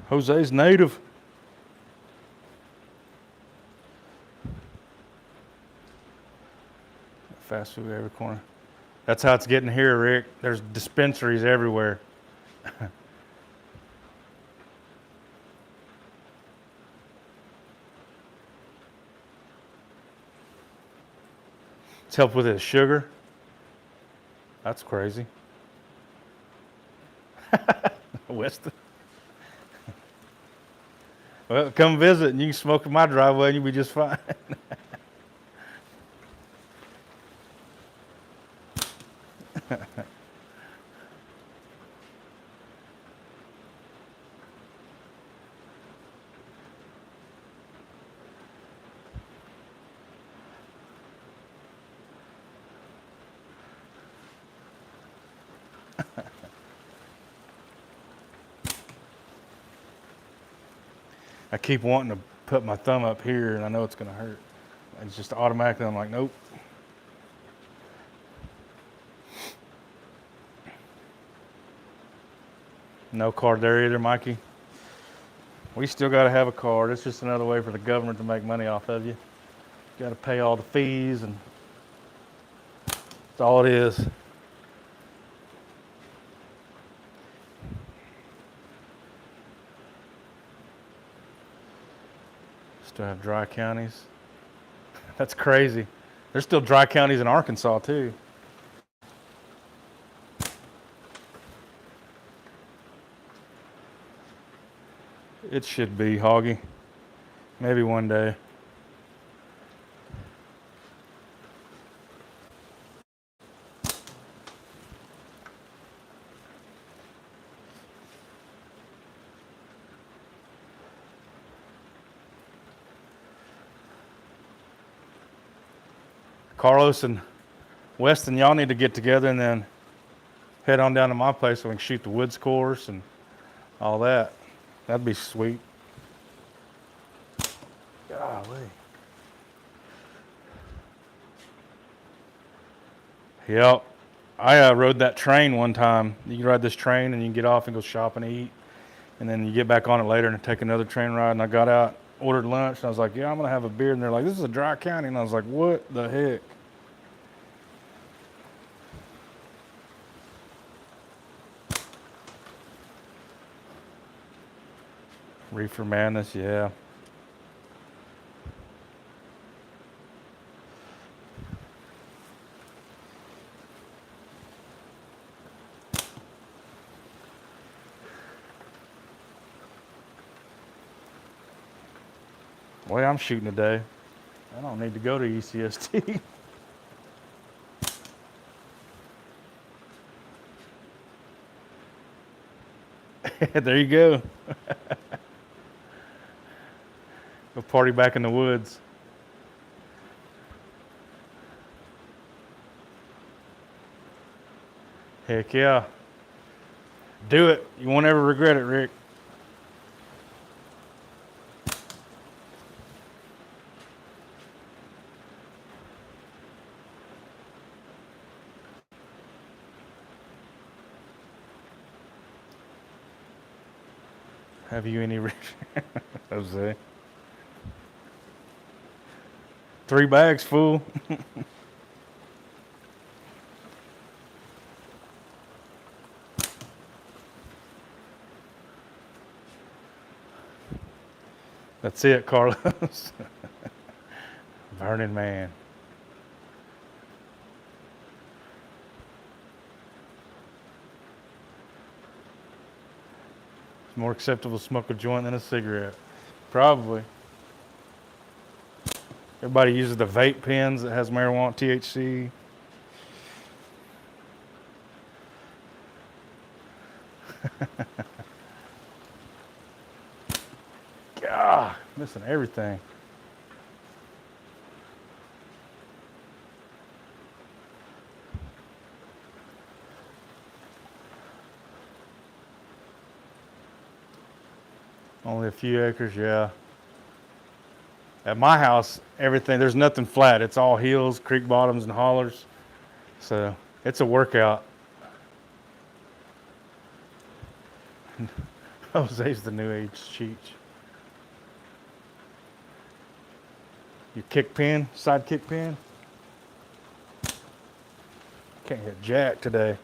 Jose's native. Fast food every corner. That's how it's getting here, Rick. There's dispensaries everywhere. It's helped with his sugar. That's crazy. Weston. Well, come visit and you can smoke in my driveway and you'll be just fine. I keep wanting to put my thumb up here and I know it's going to hurt. It's just automatically, I'm like, nope. No card there either, Mikey. We still got to have a card. It's just another way for the government to make money off of you. You got to pay all the fees, and that's all it is. Still have dry counties. That's crazy. There's still dry counties in Arkansas too. It should be, Hoggy. Maybe one day. Carlos and Weston, y'all need to get together and then head on down to my place so we can shoot the woods course and all that. That'd be sweet. Golly. Yep. I rode that train one time. You can ride this train and you can get off and go shop and eat. And then you get back on it later and take another train ride. And I got out, ordered lunch, and I was like, yeah, I'm going to have a beer. And they're like, this is a dry county. And I was like, what the heck? Reefer Madness, yeah. Boy, I'm shooting today. I don't need to go to ECST. There you go. Go party back in the woods. Heck yeah. Do it. You won't ever regret it, Rick. Have you any Jose? 3 bags full. That's it, Carlos. Burning man. It's more acceptable to smoke a joint than a cigarette. Probably. Everybody uses the vape pens that has marijuana THC. God, missing everything. Only a few acres, yeah. At my house, everything, there's nothing flat. It's all hills, creek bottoms, and hollers. So it's a workout. Jose's the new age cheech. Your kick pin, side kick pin. Can't hit jack today.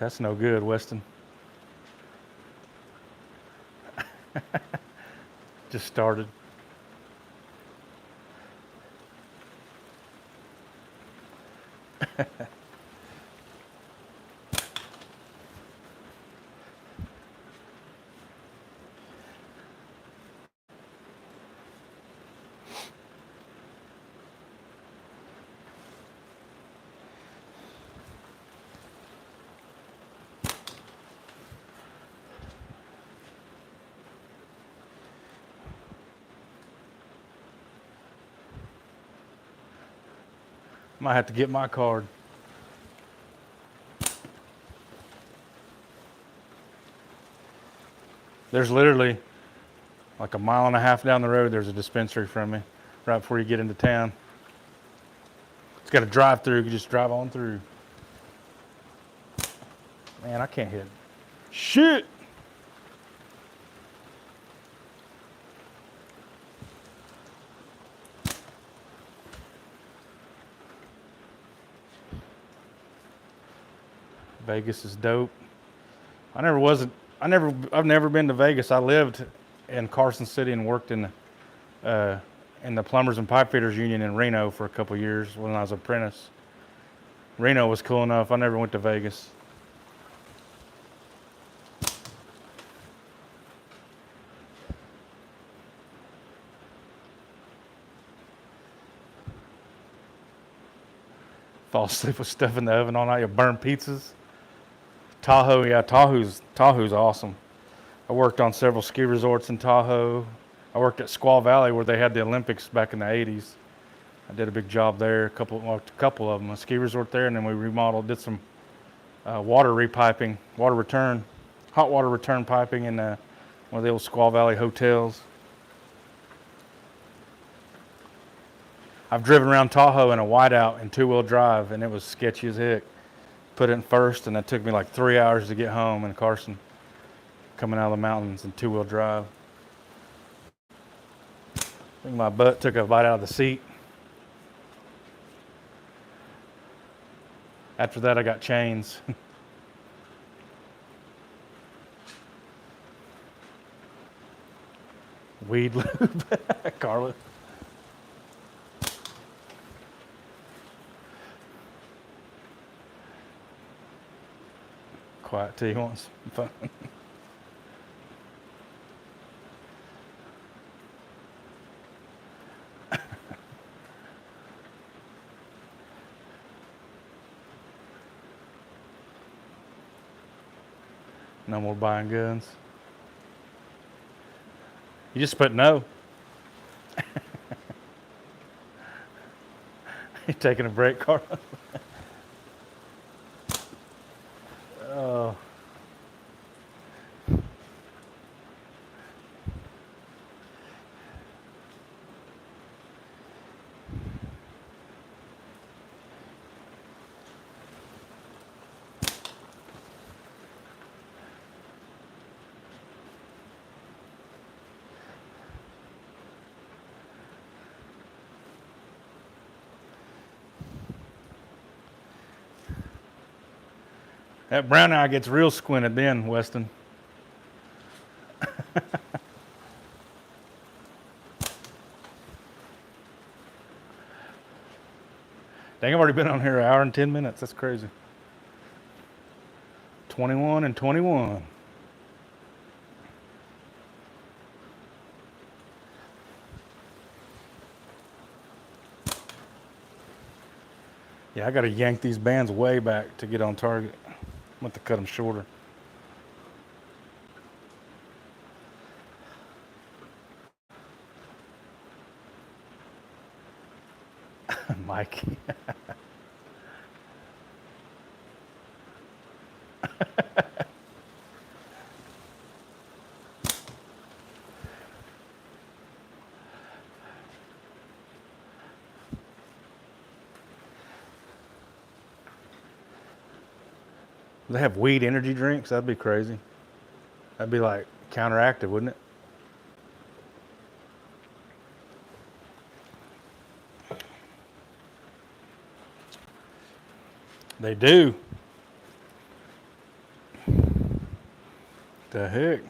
That's no good, Weston. Just started. Might have to get my card. There's literally like a mile and a half down the road, there's a dispensary from me right before you get into town. It's got a drive through, you can just drive on through. Man, I can't hit. Shit! Vegas is dope. I've never been to Vegas. I lived in Carson City and worked in the Plumbers and Pipe Fitters Union in Reno for a couple years when I was an apprentice. Reno was cool enough. I never went to Vegas. Fall asleep with stuff in the oven all night. You burn pizzas. Tahoe, yeah, Tahoe's awesome. I worked on several ski resorts in Tahoe. I worked at Squaw Valley where they had the Olympics back in the 80s. I did a big job there, a couple of them, a ski resort there, and then we remodeled, did some water repiping, hot water return piping in one of the old Squaw Valley hotels. I've driven around Tahoe in a whiteout in two-wheel drive, and it was sketchy as heck. Put it in first, and it took me like 3 hours to get home in Carson, coming out of the mountains in two-wheel drive. I think my butt took a bite out of the seat. After that, I got chains. Weed lube, Carla. Quiet tea wants some fun. No more buying guns. You just put no. You taking a break, Carla? Oh. That brown eye gets real squinted then, Weston. Dang, I've already been on here an hour and 10 minutes. That's crazy. 21 and 21. Yeah, I got to yank these bands way back to get on target. I'm going to cut them shorter. Mikey. They have weed energy drinks? That'd be crazy. That'd be like counteractive, wouldn't it? They do. The heck?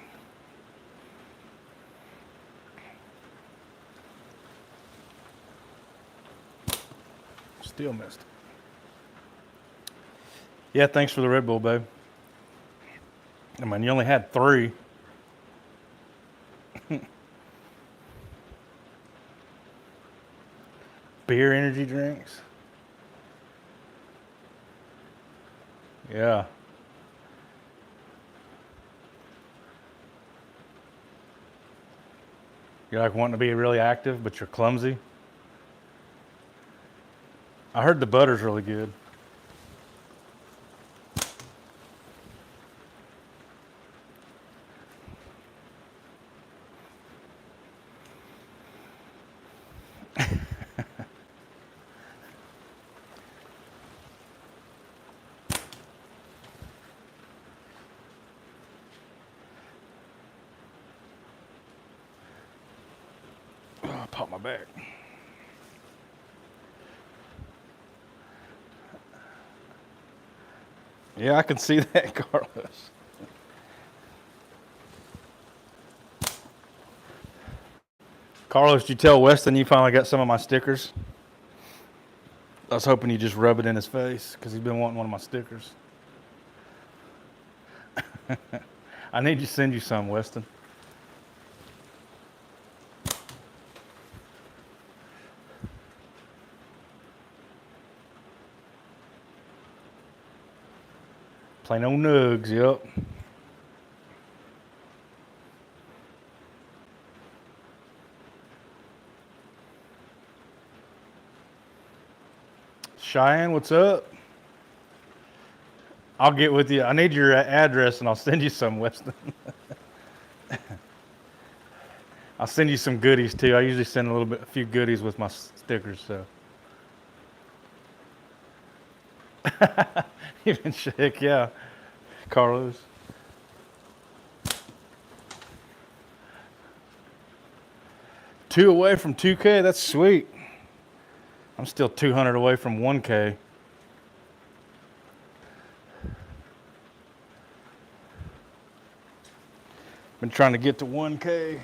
Still missed it. Yeah, thanks for the Red Bull, babe. I mean, you only had 3. Beer energy drinks? Yeah. You're like wanting to be really active, but you're clumsy? I heard the butter's really good. Oh, I popped my back. Yeah, I can see that, Carlos. Carlos, did you tell Weston you finally got some of my stickers? I was hoping you just rub it in his face because he's been wanting one of my stickers. I need to send you some, Weston. Plain old nugs, yep. Cheyenne, what's up? I'll get with you. I need your address and I'll send you some, Weston. I'll send you some goodies too. I usually send a few goodies with my stickers, so. Even shake, yeah. Carlos. Two away from 2K, that's sweet. I'm still 200 away from 1K. Been trying to get to 1K.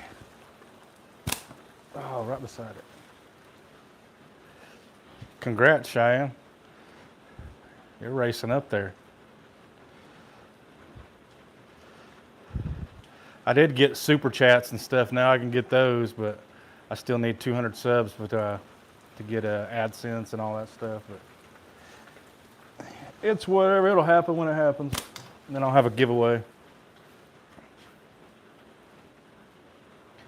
Oh, right beside it. Congrats, Cheyenne. You're racing up there. I did get super chats and stuff. Now I can get those, but I still need 200 subs to get AdSense and all that stuff. But it's whatever. It'll happen when it happens. And then I'll have a giveaway.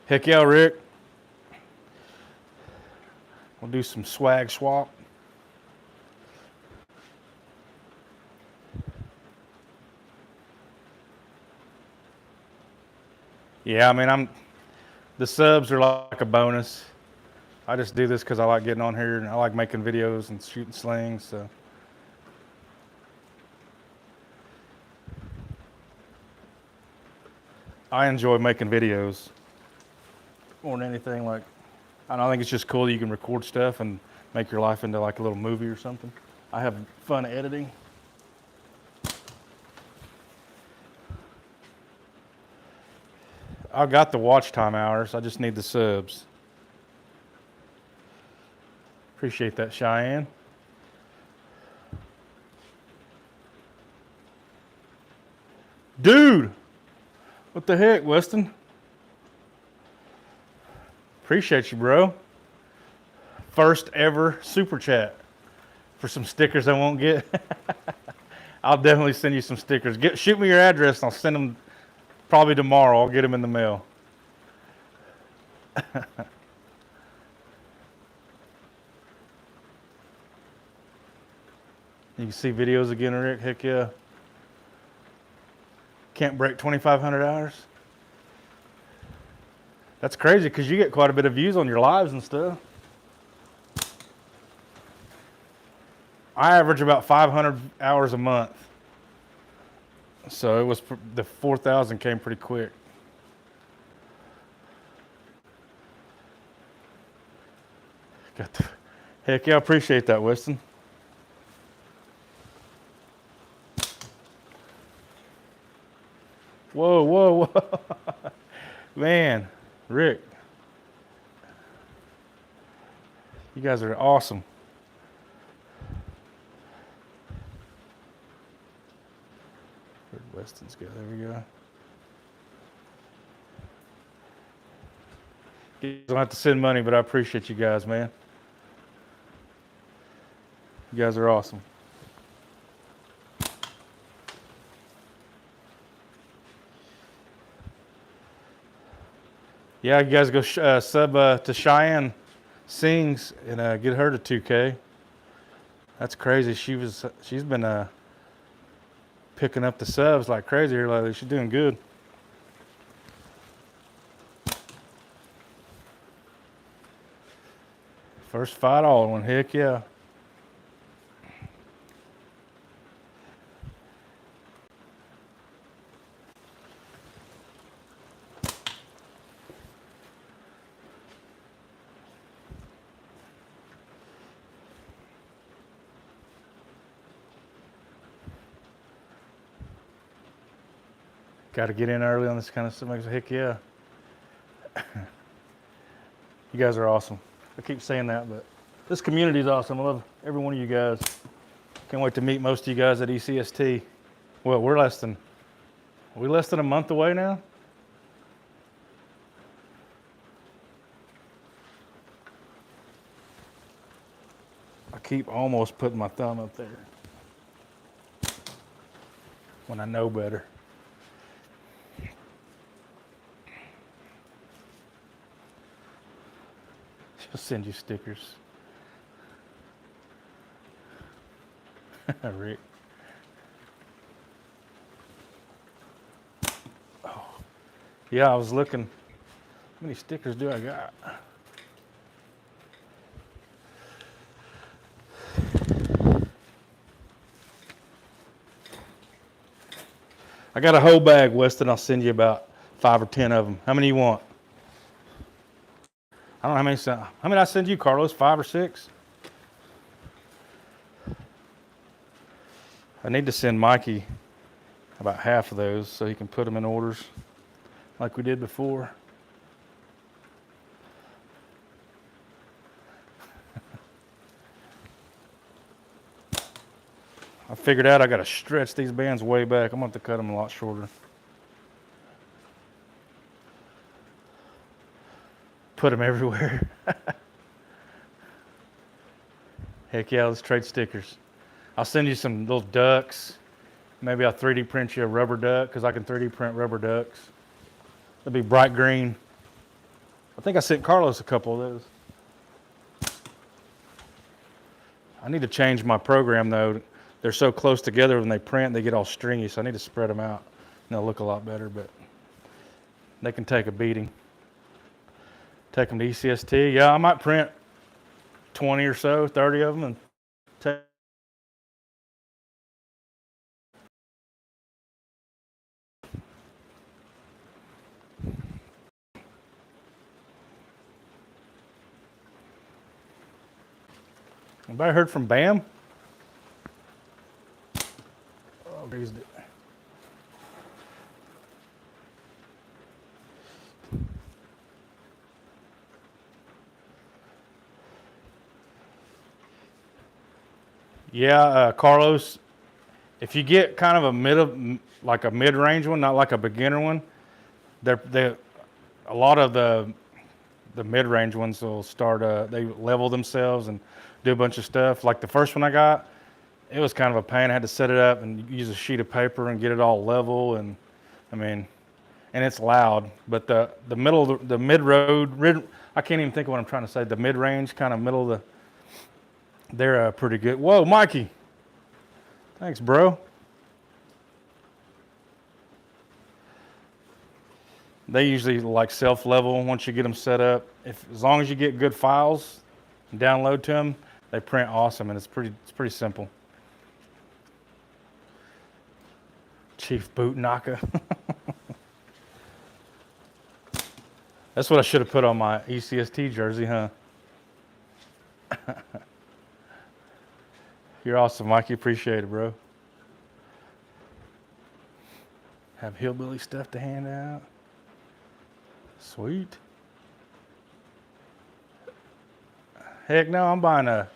Heck yeah, Rick. We'll do some swag swap. Yeah, I mean, the subs are like a bonus. I just do this because I like getting on here and I like making videos and shooting slings. So. I enjoy making videos more than anything. Like, I think it's just cool that you can record stuff and make your life into like a little movie or something. I have fun editing. I've got the watch time hours. I just need the subs. Appreciate that, Cheyenne. Dude! What the heck, Weston? Appreciate you, bro. First ever super chat for some stickers I won't get. I'll definitely send you some stickers. Shoot me your address and I'll send them probably tomorrow. I'll get them in the mail. You can see videos again, Rick. Heck yeah. Can't break 2,500 hours. That's crazy because you get quite a bit of views on your lives and stuff. I average about 500 hours a month. So it was, the 4,000 came pretty quick. Heck yeah, I appreciate that, Weston. Whoa, whoa, whoa. Man, Rick. You guys are awesome. Where'd Weston's go? There we go. You don't have to send money, but I appreciate you guys, man. You guys are awesome. Yeah, you guys go sub to Cheyenne Sings and get her to 2K. That's crazy. She's been picking up the subs like crazy here lately. She's doing good. First fight all one. Heck yeah. Got to get in early on this kind of stuff. Makes a heck yeah. You guys are awesome. I keep saying that, but this community is awesome. I love every one of you guys. Can't wait to meet most of you guys at ECST. Well, we're less than a month away now? I keep almost putting my thumb up there when I know better. She'll send you stickers. Rick. Oh. Yeah, I was looking. How many stickers do I got? I got a whole bag, Weston. I'll send you about 5 or 10 of them. How many you want? I don't know how many. How many I send you, Carlos? 5 or 6? I need to send Mikey about half of those so he can put them in orders like we did before. I figured out I got to stretch these bands way back. I'm going to have to cut them a lot shorter. Put them everywhere. Heck yeah, let's trade stickers. I'll send you some little ducks. Maybe I'll 3D print you a rubber duck because I can 3D print rubber ducks. They'll be bright green. I think I sent Carlos a couple of those. I need to change my program though. They're so close together when they print, they get all stringy, so I need to spread them out. And they'll look a lot better, but they can take a beating. Take them to ECST. Yeah, I might print 20 or so, 30 of them and take. Anybody heard from Bam? Oh, raised it. Yeah, Carlos, if you get kind of a mid-range one, not like a beginner one, a lot of the mid-range ones will start. They level themselves and do a bunch of stuff. Like the first one I got, it was kind of a pain. I had to set it up and use a sheet of paper and get it all level, and and it's loud. But the mid-road, I can't even think of what I'm trying to say. The mid-range, kind of middle of the. They're pretty good. Whoa, Mikey. Thanks, bro. They usually like self-level once you get them set up. As long as you get good files and download to them, they print awesome, and it's pretty simple. Chief Boot Naka. That's what I should have put on my ECST jersey, huh? You're awesome, Mikey. Appreciate it, bro. Have hillbilly stuff to hand out. Sweet. Heck no, I'm gonna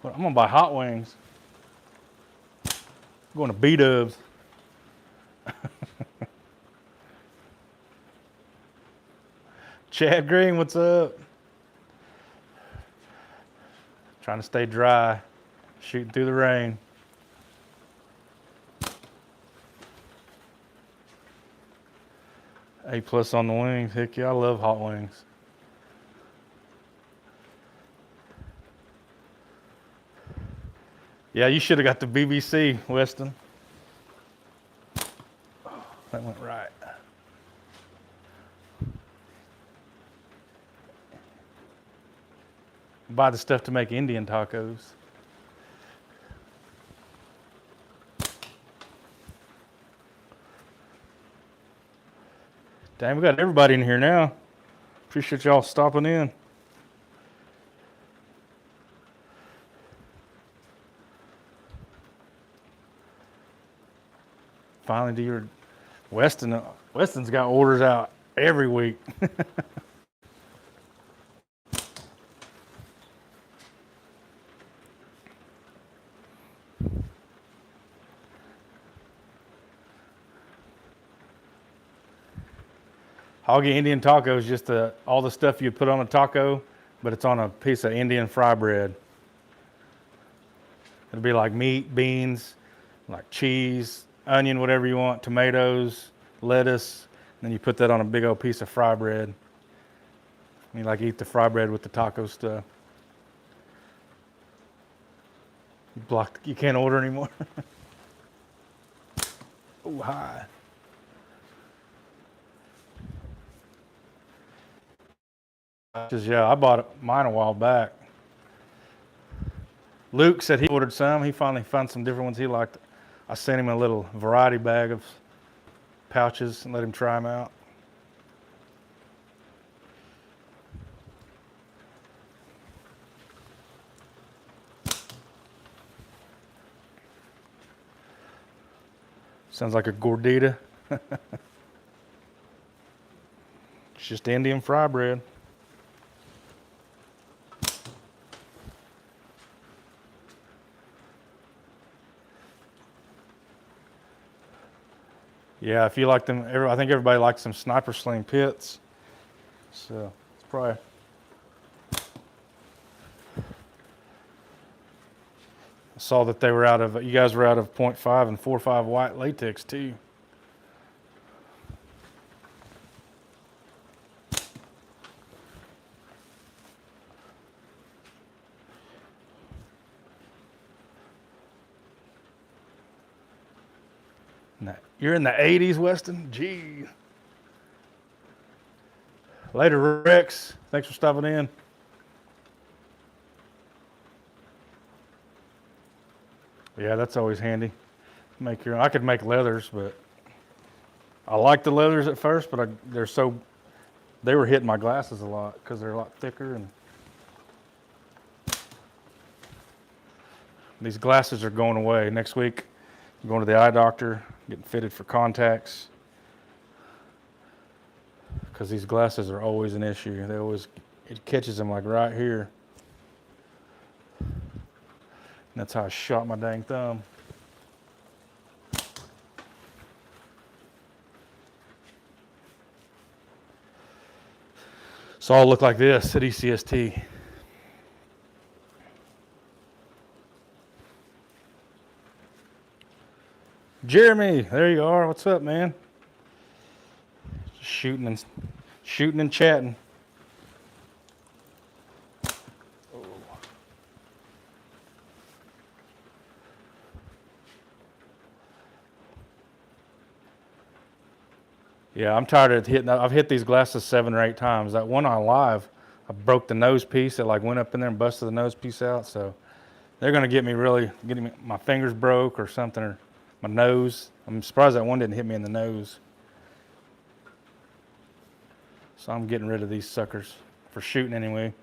buy hot wings. I'm going to B-dubs. Chad Green, what's up? Trying to stay dry, shooting through the rain. A+ on the wings. Heck yeah, I love hot wings. Yeah, you should have got the BBC, Weston. That went right. Buy the stuff to make Indian tacos. Dang, we got everybody in here now. Appreciate y'all stopping in. Finally do your Weston's got orders out every week. Hoggy Indian taco is just all the stuff you put on a taco, but it's on a piece of Indian fry bread. It'll be like meat, beans, like cheese, onion, whatever you want, tomatoes, lettuce, and then you put that on a big old piece of fry bread. And you like eat the fry bread with the taco stuff. You can't order anymore. Oh, hi. Yeah, I bought mine a while back. Luke said he ordered some. He finally found some different ones he liked. I sent him a little variety bag of pouches and let him try them out. Sounds like a gordita. It's just Indian fry bread. Yeah, if you like them, I think everybody likes some sniper sling pits. So it's probably. I saw that they were you guys were out of 0.5 and 4.5 white latex too. You're in the 80s, Weston? Gee. Later, Rex. Thanks for stopping in. Yeah, that's always handy. Make your own. I could make leathers, but I liked the leathers at first, but they were hitting my glasses a lot because they're a lot thicker. And these glasses are going away. Next week, I'm going to the eye doctor, getting fitted for contacts. Because these glasses are always an issue. It catches them like right here. And that's how I shot my dang thumb. So I'll look like this at ECST. Jeremy, there you are. What's up, man? Just shooting and chatting. Yeah, I'm tired of hitting. I've hit these glasses 7 or 8 times. That one on live, I broke the nose piece. It like went up in there and busted the nose piece out. So they're gonna getting me. My fingers broke or something, or my nose. I'm surprised that one didn't hit me in the nose. So I'm getting rid of these suckers for shooting anyway.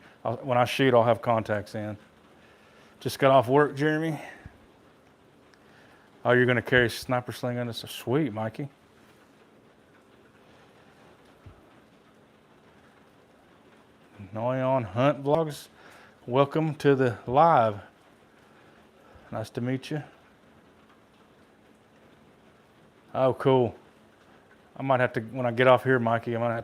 When I shoot, I'll have contacts in. Just got off work, Jeremy. Oh, you're gonna carry sniper sling on this? Sweet, Mikey. Noyon Hunt Vlogs, welcome to the live. Nice to meet you. Oh, cool. I might have to, when I get off here, Mikey, I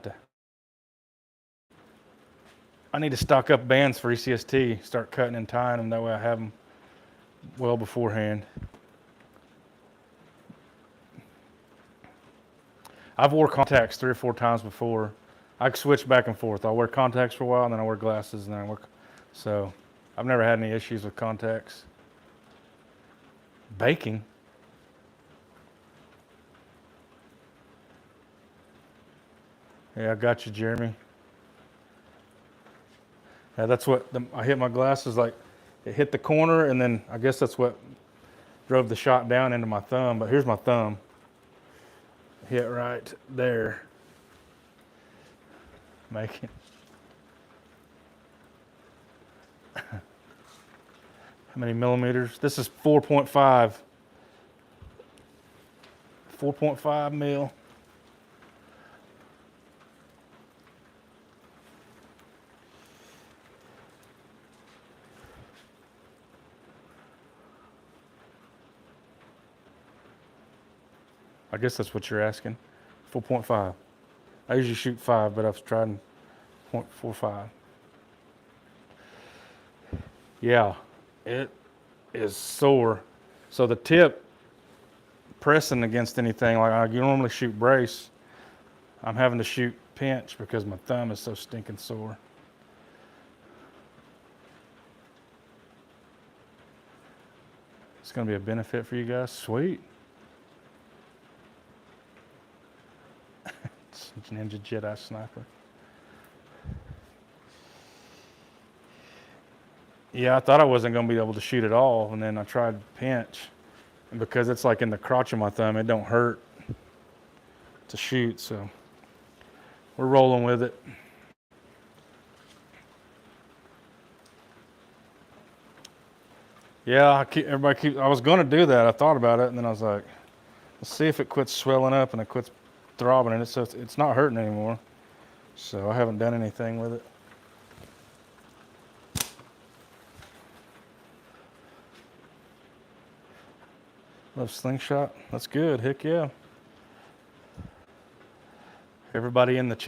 need to stock up bands for ECST, start cutting and tying them, that way I have them well beforehand. I've wore contacts 3 or 4 times before. I switch back and forth. I'll wear contacts for a while, and then I wear glasses, and then so I've never had any issues with contacts. Baking. Yeah, I got you, Jeremy. Yeah, that's what I hit my glasses, like it hit the corner, and then I guess that's what drove the shot down into my thumb. But here's my thumb. Hit right there. Making. How many millimeters? This is 4.5. 4.5 mil. I guess that's what you're asking. 4.5. I usually shoot 5, but I've tried 0.45. Yeah, it is sore. So the tip pressing against anything, like you normally shoot brace, I'm having to shoot pinch because my thumb is so stinking sore. It's going to be a benefit for you guys. Sweet. It's Ninja Jedi Sniper. Yeah, I thought I wasn't going to be able to shoot at all, and then I tried pinch. And because it's like in the crotch of my thumb, it don't hurt to shoot, so we're rolling with it. Yeah, I was going to do that. I thought about it, and then I was like, let's see if it quits swelling up and it quits throbbing, and it's not hurting anymore. So I haven't done anything with it. Love Slingshot. That's good. Heck yeah. Everybody in the chat.